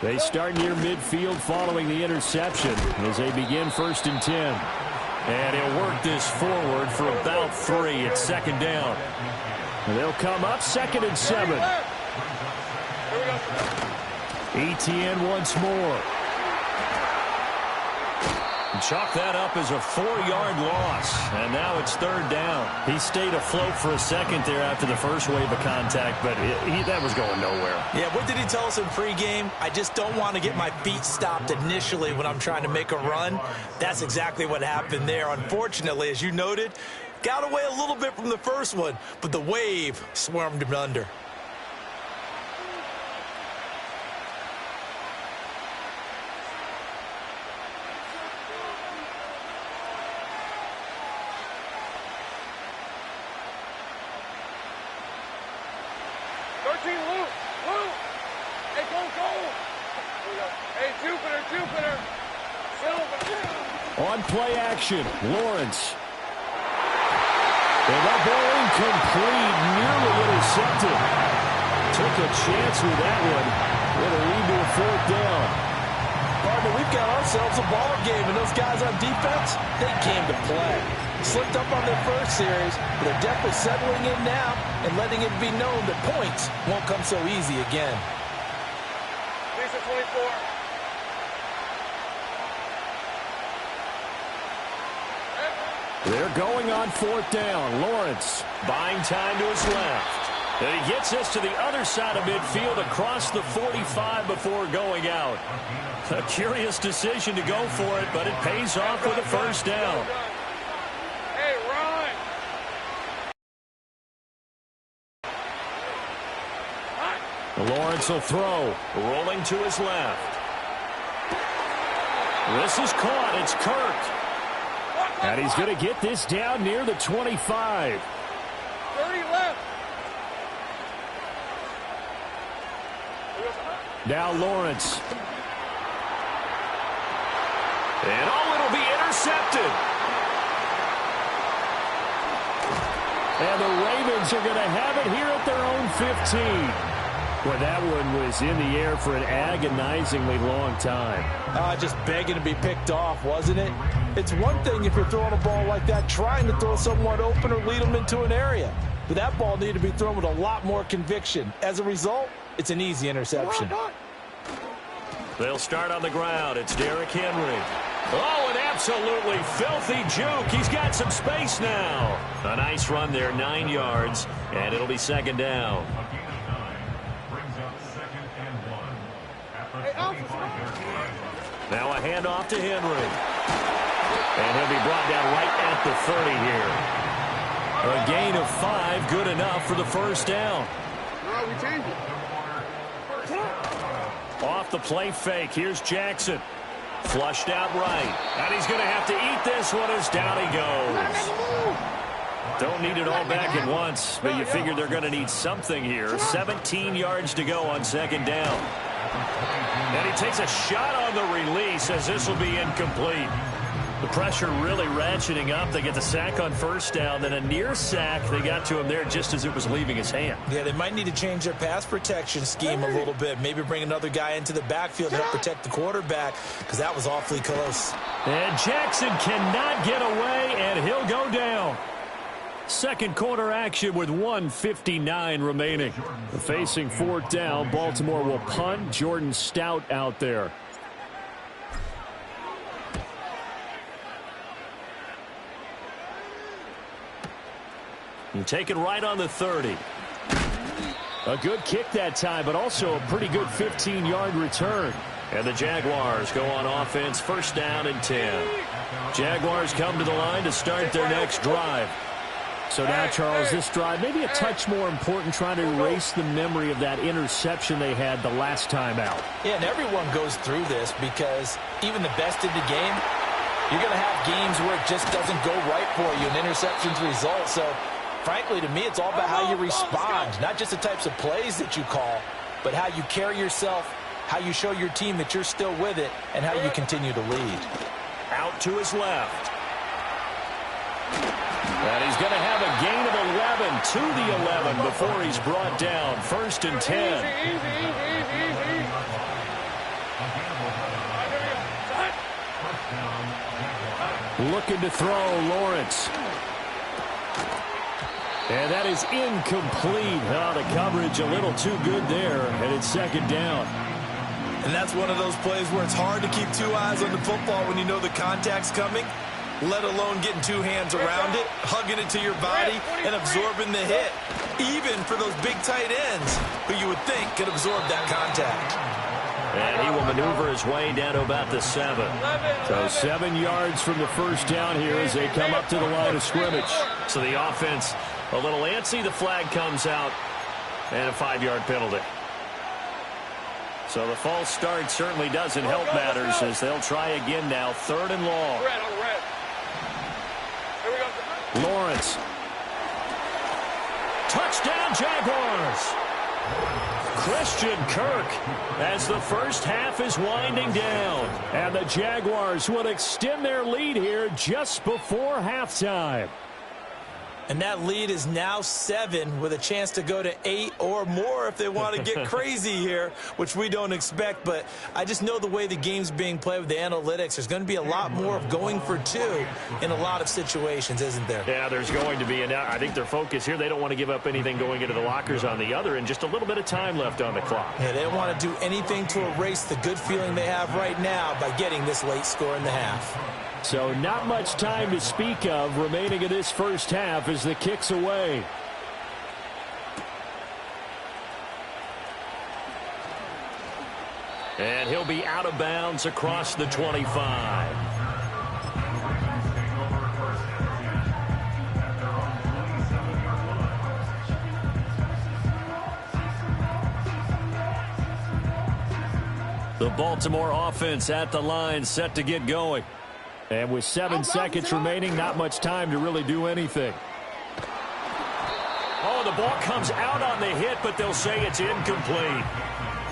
They start near midfield following the interception as they begin 1st and 10. And he'll work this forward for about 3. It's 2nd down. And they'll come up 2nd and 7. ETN once more. Chalk that up as a 4-yard loss. And now it's 3rd down. He stayed afloat for a second there after the first wave of contact, but that was going nowhere. Yeah, what did he tell us in pregame? I just don't want to get my feet stopped initially when I'm trying to make a run. That's exactly what happened there. Unfortunately, as you noted, got away a little bit from the first one, but the wave swarmed him under. On play action, Lawrence. And that ball incomplete, nearly intercepted. Took a chance with that one. It'll lead to a 4th down. Partner, we've got ourselves a ball game, and those guys on defense, they came to play. Slipped up on their first series, but they're definitely settling in now and letting it be known that points won't come so easy again. Lisa 24. They're going on 4th down. Lawrence buying time to his left. And he gets us to the other side of midfield across the 45 before going out. A curious decision to go for it, but it pays off with a 1st down. Hey, run! Lawrence will throw. Rolling to his left. This is caught. It's Kirk. And he's going to get this down near the 25. 30 left. Now Lawrence. And it'll be intercepted. And the Ravens are going to have it here at their own 15. Well, that one was in the air for an agonizingly long time. Just begging to be picked off, wasn't it? It's one thing if you're throwing a ball like that, trying to throw someone open or lead them into an area. But that ball needed to be thrown with a lot more conviction. As a result, it's an easy interception. They'll start on the ground. It's Derrick Henry. Oh, an absolutely filthy juke. He's got some space now. A nice run there, 9 yards, and it'll be 2nd down. Now a handoff to Henry. And he'll be brought down right at the 30 here. A gain of 5, good enough for the 1st down. No, we changed it. Off the play fake, here's Jackson. Flushed out right. And he's going to have to eat this one as down he goes. Don't need it all back at once, but you figure they're going to need something here. 17 yards to go on 2nd down. And he takes a shot on the release as this will be incomplete. The pressure really ratcheting up. They get the sack on 1st down, then a near sack. They got to him there just as it was leaving his hand. Yeah, they might need to change their pass protection scheme a little bit. Maybe bring another guy into the backfield to help protect the quarterback, because that was awfully close. And Jackson cannot get away, and he'll go down. 2nd quarter action with 1:59 remaining. Facing 4th down, Baltimore will punt. Jordan Stout out there. And take it right on the 30. A good kick that time, but also a pretty good 15-yard return. And the Jaguars go on offense, 1st down and 10. Jaguars come to the line to start their next drive. So now, Charles, this drive maybe a touch more important, trying to erase the memory of that interception they had the last time out. Yeah, and everyone goes through this because even the best in the game, you're going to have games where it just doesn't go right for you, and interceptions result. So, frankly, to me, it's all about how you respond, not just the types of plays that you call, but how you carry yourself how you show your team that you're still with it, and how you continue to lead. Out to his left. And he's going to have a gain of 11 to the 11 before he's brought down. 1st and 10. Looking to throw, Lawrence. And that is incomplete. The coverage a little too good there, and it's 2nd down. And that's one of those plays where it's hard to keep 2 eyes on the football when you know the contact's coming, let alone getting 2 hands around it, hugging it to your body, and absorbing the hit. Even for those big tight ends who you would think could absorb that contact. And he will maneuver his way down to about the 7. So 7 yards from the first down here as they come up to the line of scrimmage. So the offense a little antsy. The flag comes out, and a 5-yard penalty. So the false start certainly doesn't help matters as they'll try again now. 3rd and long. Lawrence. Touchdown, Jaguars. Christian Kirk as the first half is winding down. And the Jaguars would extend their lead here just before halftime. And that lead is now 7 with a chance to go to 8 or more if they want to get crazy here, which we don't expect. But I just know the way the game's being played with the analytics, there's going to be a lot more of going for 2 in a lot of situations, isn't there? Yeah, there's going to be. And I think their focus here, they don't want to give up anything going into the lockers on the other, and just a little bit of time left on the clock. Yeah, they don't want to do anything to erase the good feeling they have right now by getting this late score in the half. So not much time to speak of remaining in this first half as the kick's away. And he'll be out of bounds across the 25. The Baltimore offense at the line, set to get going. And with 7 seconds remaining, not much time to really do anything. Oh, the ball comes out on the hit, but they'll say it's incomplete.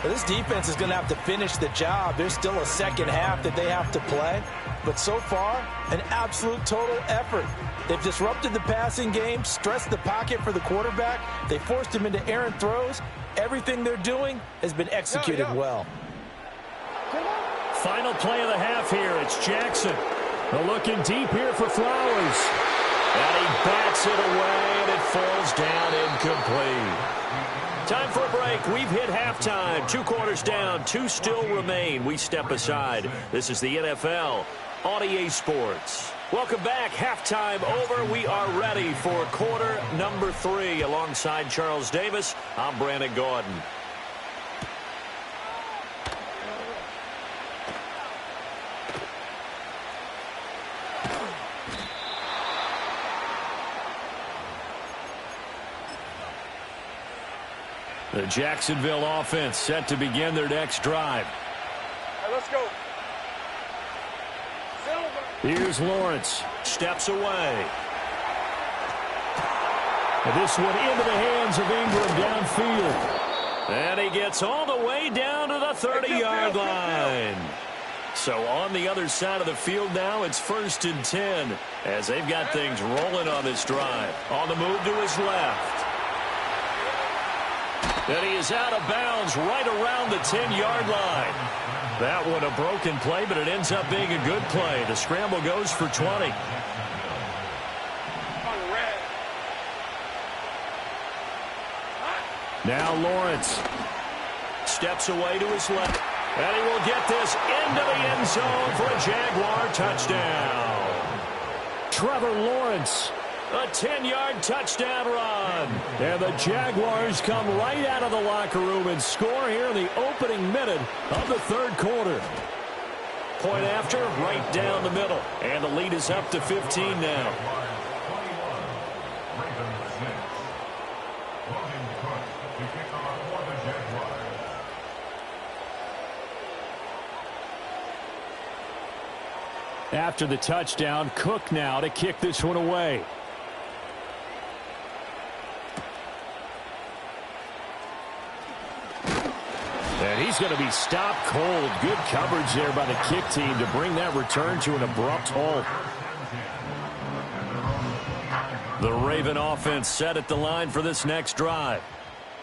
Well, this defense is going to have to finish the job. There's still a second half that they have to play. But so far, an absolute total effort. They've disrupted the passing game, stressed the pocket for the quarterback. They forced him into errant throws. Everything they're doing has been executed well. Final play of the half here. It's Jackson. They're looking deep here for Flowers. And he bats it away, and it falls down incomplete. Time for a break. We've hit halftime. 2 quarters down. 2 still remain. We step aside. This is the NFL on EA Sports. Welcome back. Halftime over. We are ready for quarter number 3. Alongside Charles Davis, I'm Brandon Gordon. The Jacksonville offense set to begin their next drive. All right, let's go. Here's Lawrence. Steps away. And this one into the hands of Ingram downfield. And he gets all the way down to the 30-yard line. So on the other side of the field now, it's 1st and 10 as they've got things rolling on this drive. On the move to his left. And he is out of bounds right around the 10-yard line. That one a broken play, but it ends up being a good play. The scramble goes for 20. Now Lawrence. Steps away to his left. And he will get this into the end zone for a Jaguar touchdown. Trevor Lawrence. A 10-yard touchdown run. And the Jaguars come right out of the locker room and score here in the opening minute of the 3rd quarter. Point after, right down the middle. And the lead is up to 15 now. After the touchdown, Cook now to kick this one away. And he he's going to be stopped cold. Good coverage there by the kick team to bring that return to an abrupt halt. The Raven offense set at the line for this next drive.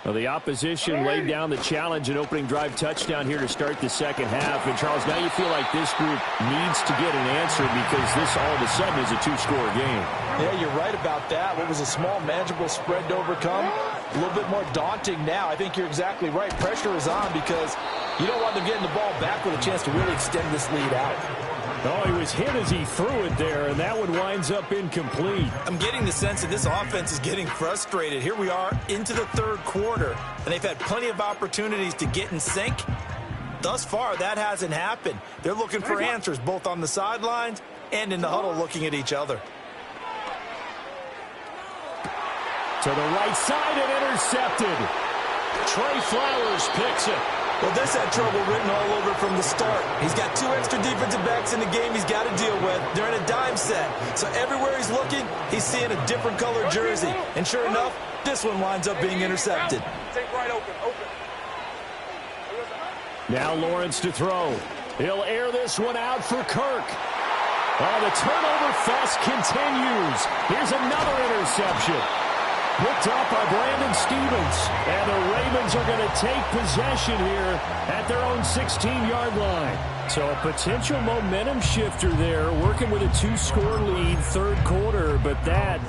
Well, the opposition laid down the challenge and opening drive touchdown here to start the second half. And, Charles, now you feel like this group needs to get an answer because this all of a sudden is a two-score game. Yeah, you're right about that. What was a small, manageable spread to overcome, a little bit more daunting now. I think you're exactly right. Pressure is on because you don't want them getting the ball back with a chance to really extend this lead out. Oh, he was hit as he threw it there, and that one winds up incomplete. I'm getting the sense that this offense is getting frustrated. Here we are into the third quarter, and they've had plenty of opportunities to get in sync. Thus far, that hasn't happened. They're looking for answers both on the sidelines and in the huddle looking at each other. To the right side and intercepted. Trey Flowers picks it. Well, this had trouble written all over from the start. He's got two extra defensive backs in the game he's got to deal with. They're in a dime set. So everywhere he's looking, he's seeing a different color jersey. And sure enough, this one winds up being intercepted. Take right open. Now Lawrence to throw. He'll air this one out for Kirk. Oh, the turnover fest continues. Here's another interception. Picked up by Brandon Stevens. And the Ravens are going to take possession here at their own 16-yard line. So a potential momentum shifter there, working with a two-score lead, third quarter, but that,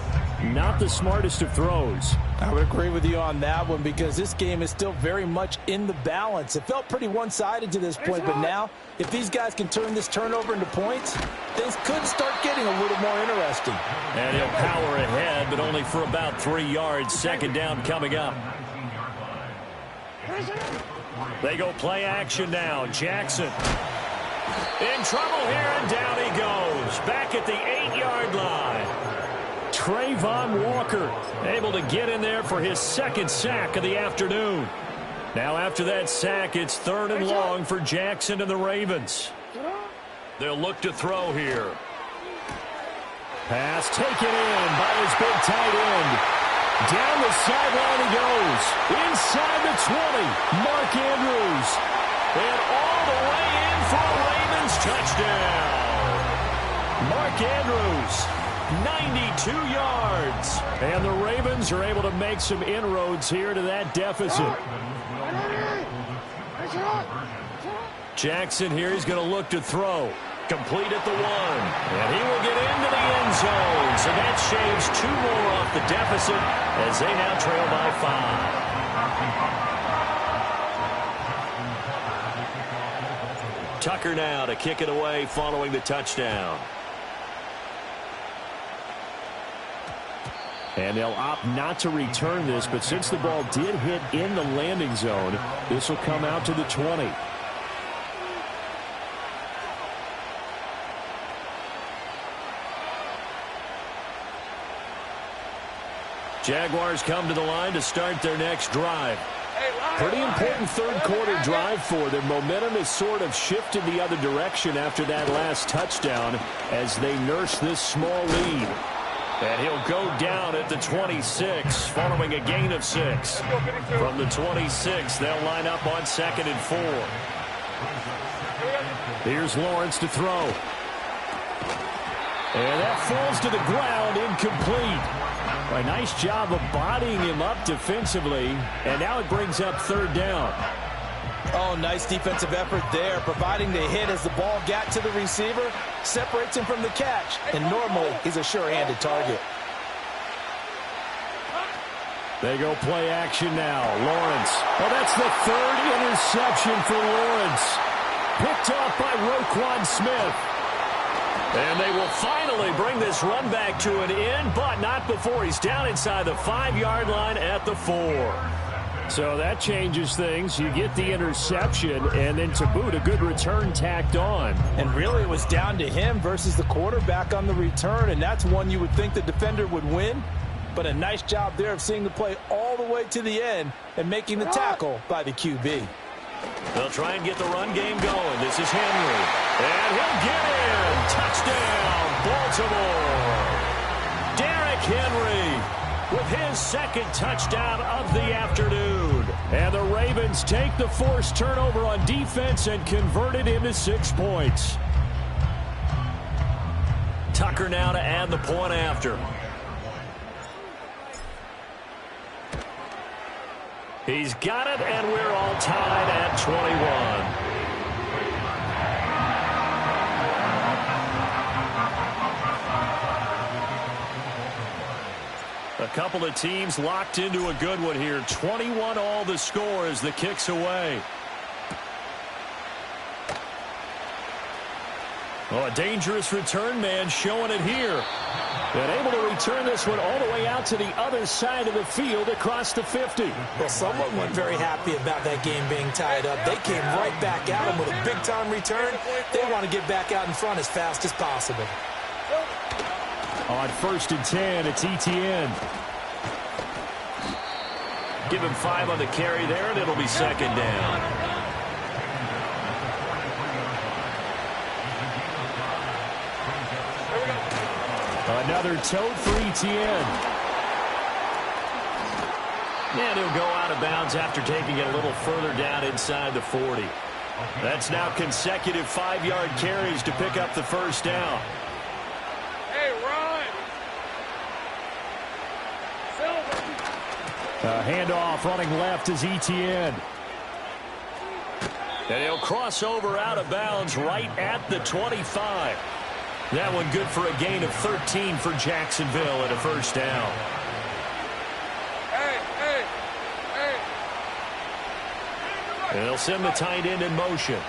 not the smartest of throws. I would agree with you on that one because this game is still very much in the balance. It felt pretty one-sided to this point, but now if these guys can turn this turnover into points, things could start getting a little more interesting. And he'll power ahead, but only for about 3 yards. Second down coming up. They go play action now. Jackson in trouble here, and down he goes. Back at the 8-yard line. Trayvon Walker able to get in there for his second sack of the afternoon. Now after that sack, it's third and long for Jackson and the Ravens. They'll look to throw here. Pass taken in by his big tight end. Down the sideline he goes. Inside the 20, Mark Andrews. And all the way in for a Ravens touchdown. Mark Andrews, 92 yards. And the Ravens are able to make some inroads here to that deficit. Jackson here, he's going to look to throw. Complete at the 1. And he will get into the end zone. So that shaves 2 more off the deficit as they now trail by 5. Tucker now to kick it away following the touchdown. And they'll opt not to return this, but since the ball did hit in the landing zone, this will come out to the 20. Jaguars come to the line to start their next drive. Pretty important third quarter drive for them. Momentum has sort of shifted the other direction after that last touchdown as they nurse this small lead. And he'll go down at the 26 following a gain of 6. From the 26, they'll line up on 2nd and 4. Here's Lawrence to throw. And that falls to the ground, incomplete. A nice job of bodying him up defensively, and now it brings up third down. Oh, nice defensive effort there, providing the hit as the ball got to the receiver, separates him from the catch, and normally he's a sure-handed target. They go play action now. Lawrence. Well, that's the third interception for Lawrence. Picked off by Roquan Smith. And they will finally bring this run back to an end, but not before he's down inside the 5-yard line at the 4. So that changes things. You get the interception, and then to boot, a good return tacked on. And really, it was down to him versus the quarterback on the return, and that's one you would think the defender would win. But a nice job there of seeing the play all the way to the end and making the tackle by the QB. They'll try and get the run game going. This is Henry. And he'll get in. Touchdown, Baltimore. Derrick Henry. with his second touchdown of the afternoon. And the Ravens take the forced turnover on defense and convert it into 6 points. Tucker now to add the point after. He's got it, and we're all tied at 21. A couple of teams locked into a good one here. 21 all the score as the kick's away. Oh, a dangerous return man showing it here. And able to return this one all the way out to the other side of the field across the 50. Well, someone wasn't very happy about that game being tied up. They came right back at him with a big-time return. They want to get back out in front as fast as possible. On 1st and 10, it's Etienne. Give him 5 on the carry there, and it'll be second down. Another tote for Etienne. And he'll go out of bounds after taking it a little further down inside the 40. That's now consecutive 5-yard carries to pick up the first down. Hey, run! A handoff running left is Etienne. And he'll cross over out of bounds right at the 25. That one good for a gain of 13 for Jacksonville at a first down. Hey! And they'll send the tight end in motion.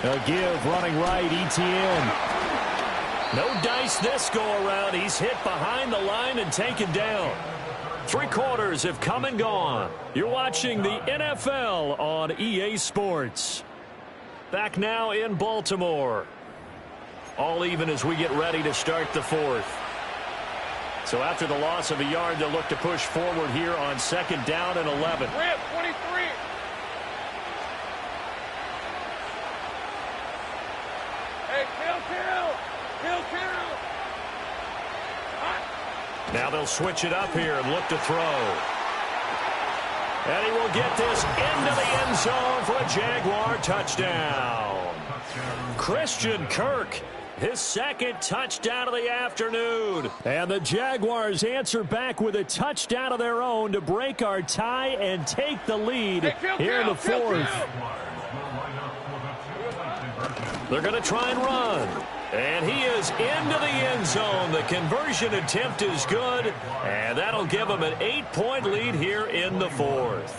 A give running right, Etienne. No dice this go-around. He's hit behind the line and taken down. 3 quarters have come and gone. You're watching the NFL on EA Sports. Back now in Baltimore. All even as we get ready to start the 4th. So after the loss of a yard, they'll look to push forward here on 2nd down and 11. Rip, 23. Hey, kill. Now they'll switch it up here and look to throw. And he will get this into the end zone for a Jaguar touchdown. Christian Kirk, his 2nd touchdown of the afternoon. And the Jaguars answer back with a touchdown of their own to break our tie and take the lead here in the 4th. They're going to try and run. And he is into the end zone. The conversion attempt is good, and that'll give him an 8-point lead here in the 4th.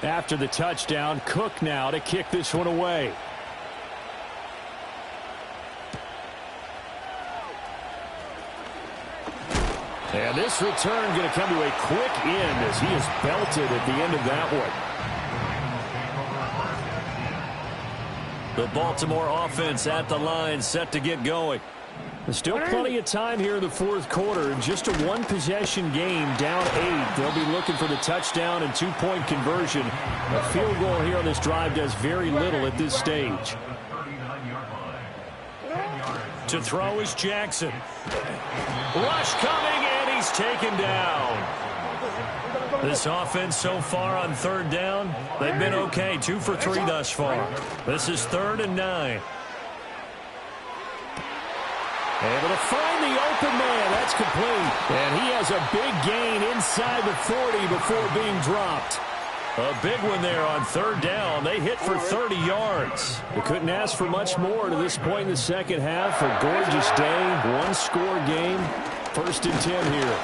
After the touchdown, Cook now to kick this one away. And this return going to come to a quick end as he is belted at the end of that one. The Baltimore offense at the line, set to get going. There's still plenty of time here in the 4th quarter. Just a 1-possession game, down 8. They'll be looking for the touchdown and 2-point conversion. A field goal here on this drive does very little at this stage. To throw is Jackson. Rush coming, and he's taken down. This offense so far on 3rd down, they've been okay. 2 for 3 thus far. This is 3rd and 9. Able to find the open man. That's complete. And he has a big gain inside the 40 before being dropped. A big one there on 3rd down. They hit for 30 yards. They couldn't ask for much more to this point in the second half. A gorgeous day, 1-score game. 1st and 10 here.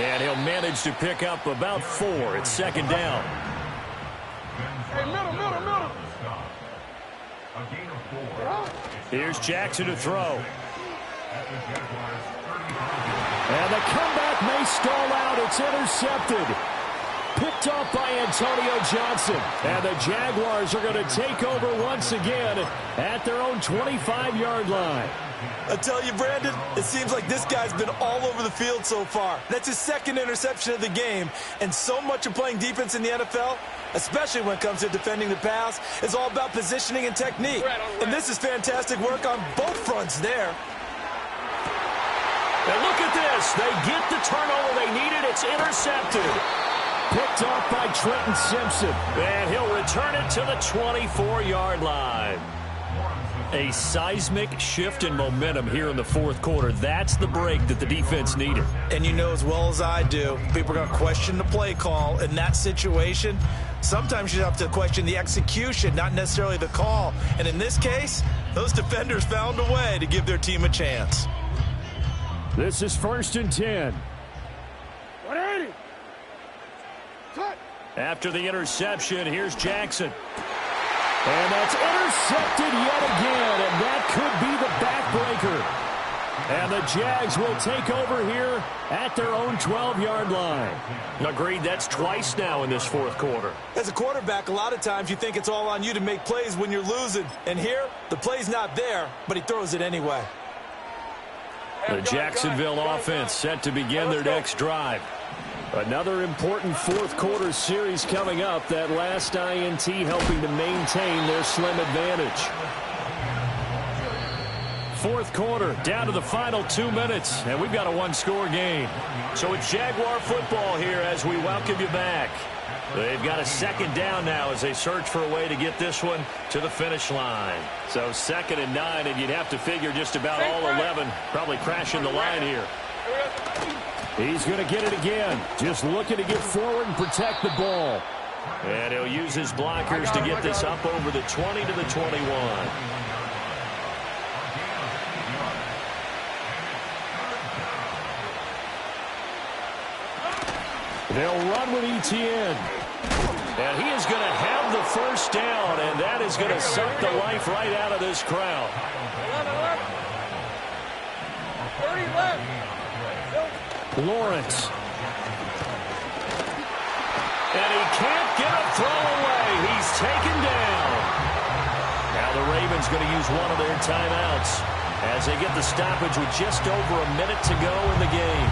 And he'll manage to pick up about 4 at 2nd down. Middle. Here's Jackson to throw. And the comeback may stall out. It's intercepted. Picked off by Antonio Johnson. And the Jaguars are going to take over once again at their own 25-yard line. I tell you, Brandon, it seems like this guy's been all over the field so far. That's his second interception of the game. And so much of playing defense in the NFL, especially when it comes to defending the pass, is all about positioning and technique. And this is fantastic work on both fronts there. And look at this. They get the turnover they needed. It's intercepted. Picked off by Trenton Simpson. And he'll return it to the 24-yard line. A seismic shift in momentum here in the fourth quarter. That's the break that the defense needed. And you know as well as I do, people are going to question the play call in that situation. Sometimes you have to question the execution, not necessarily the call. And in this case, those defenders found a way to give their team a chance. This is 1st and 10. 180. After the interception, here's Jackson. And that's intercepted yet again, and that could be the backbreaker. And the Jags will take over here at their own 12-yard line. Agreed, that's twice now in this fourth quarter. As a quarterback, a lot of times you think it's all on you to make plays when you're losing. And here, the play's not there, but he throws it anyway. The Jacksonville offense set to begin their next drive. Another important fourth quarter series coming up. That last INT helping to maintain their slim advantage. Fourth quarter, down to the final 2 minutes, and we've got a one-score game. So it's Jaguar football here as we welcome you back. They've got a second down now as they search for a way to get this one to the finish line. So 2nd and 9, and you'd have to figure just about all 11 probably crashing the line here. He's going to get it again. Just looking to get forward and protect the ball. And he'll use his blockers to get this up over the 20 to the 21. They'll run with ETN. And he is going to have the first down, and that is going to suck the life right out of this crowd. 30 left. Lawrence. And he can't get a throw away. He's taken down. Now the Ravens going to use one of their timeouts as they get the stoppage with just over a minute to go in the game.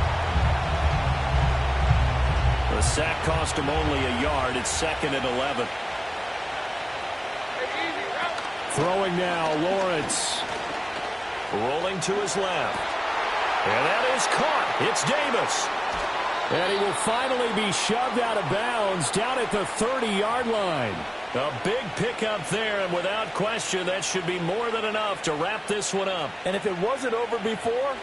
The sack cost him only a yard. It's 2nd and 11. Throwing now, Lawrence. Rolling to his left. And that is caught. It's Davis. And he will finally be shoved out of bounds down at the 30-yard line. A big pickup there, and without question, that should be more than enough to wrap this one up. And if it wasn't over before,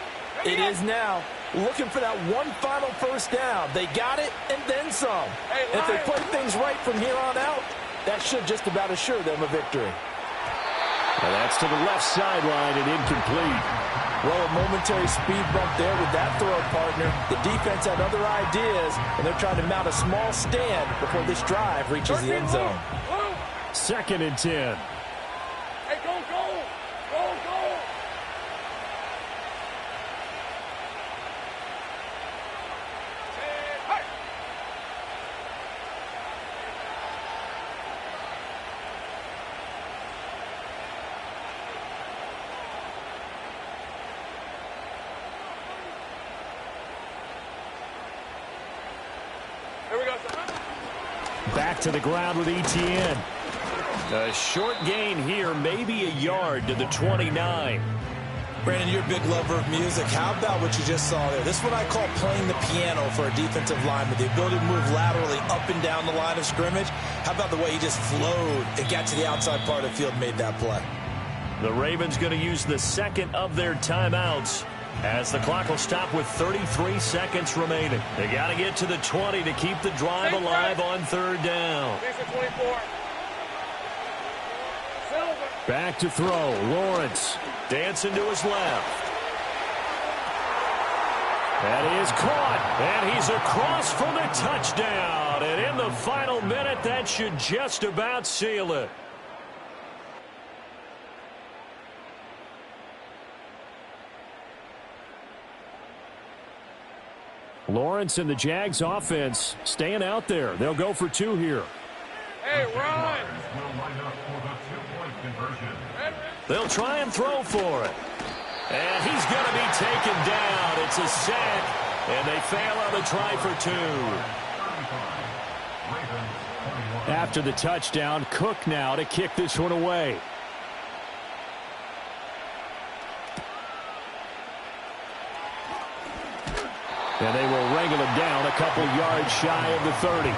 it is now. Looking for that one final first down. They got it and then some. If they play things right from here on out, that should just about assure them a victory. And that's to the left sideline and incomplete. Well, a momentary speed bump there with that throw, partner. The defense had other ideas, and they're trying to mount a small stand before this drive reaches the end zone. 2nd and 10. Hey, go. Back to the ground with ETN. A short gain here, maybe a yard to the 29. Brandon, you're a big lover of music. How about what you just saw there? This is what I call playing the piano for a defensive lineman. The ability to move laterally up and down the line of scrimmage. How about the way he just flowed and got to the outside part of the field and made that play? The Ravens going to use the second of their timeouts as the clock will stop with 33 seconds remaining. They got to get to the 20 to keep the drive alive on 3rd down. Back to throw. Lawrence. Dancing to his left. And he is caught. And he's across for the touchdown. And in the final minute, that should just about seal it. Lawrence and the Jags offense staying out there. They'll go for 2 here. Hey, Ron! They'll try and throw for it. And he's going to be taken down. It's a sack. And they fail on the try for 2. After the touchdown, Cook now to kick this one away. And they will wrangle him down a couple yards shy of the 30.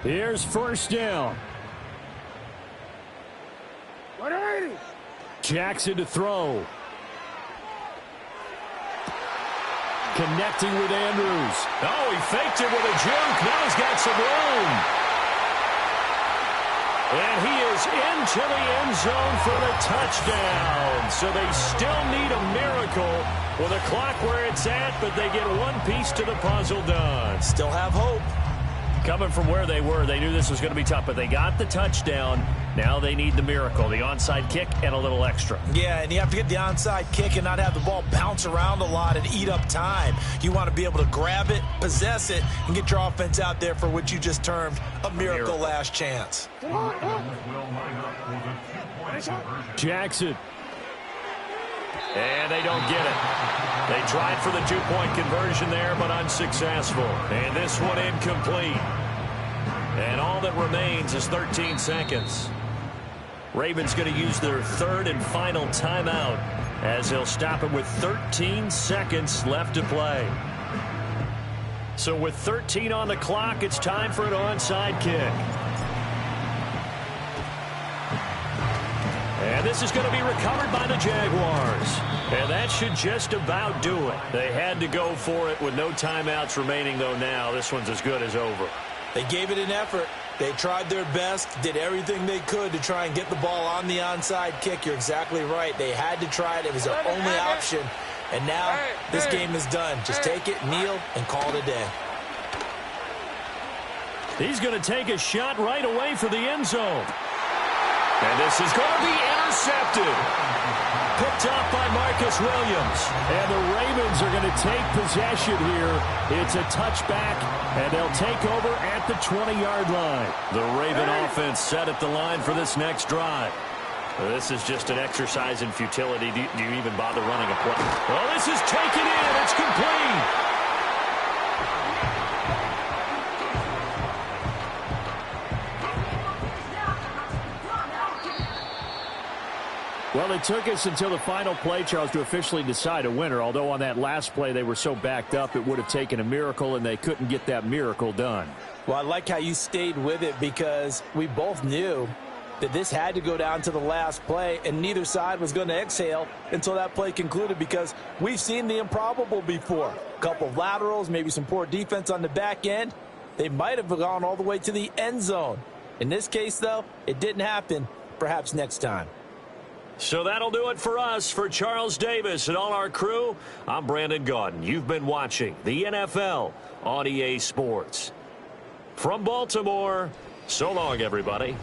Here's first down. 180. Jackson to throw. Connecting with Andrews. Oh, he faked it with a juke. Now he's got some room. And he is into the end zone for the touchdown. So they still need a miracle with a clock where it's at, but they get one piece to the puzzle done. Still have hope. Coming from where they were, they knew this was going to be tough, but they got the touchdown. Now they need the miracle, the onside kick and a little extra. Yeah, and you have to get the onside kick and not have the ball bounce around a lot and eat up time. You want to be able to grab it, possess it, and get your offense out there for what you just termed a miracle last chance. Jackson. And they don't get it. They tried for the 2-point conversion there, but unsuccessful. And this one incomplete. And all that remains is 13 seconds. Ravens going to use their third and final timeout as they'll stop it with 13 seconds left to play. So with 13 on the clock, it's time for an onside kick. And this is going to be recovered by the Jaguars. And that should just about do it. They had to go for it with no timeouts remaining, though now. This one's as good as over. They gave it an effort. They tried their best, did everything they could to try and get the ball on the onside kick. You're exactly right. They had to try it. It was their only option. And now this game is done. Just take it, kneel, and call it a day. He's going to take a shot right away for the end zone. And this is going to be intercepted. Picked up by Marcus Williams. And the Ravens are going to take possession here. It's a touchback, and they'll take over at the 20-yard line. The Raven offense set at the line for this next drive. This is just an exercise in futility. Do you even bother running a play? Well, this is taken in. It's complete. Well, it took us until the final play, Charles, to officially decide a winner, although on that last play they were so backed up it would have taken a miracle, and they couldn't get that miracle done. Well, I like how you stayed with it because we both knew that this had to go down to the last play, and neither side was going to exhale until that play concluded because we've seen the improbable before. A couple of laterals, maybe some poor defense on the back end. They might have gone all the way to the end zone. In this case, though, it didn't happen. Perhaps next time. So that'll do it for us. For Charles Davis and all our crew, I'm Brandon Gaudin. You've been watching the NFL on EA Sports. From Baltimore, so long, everybody.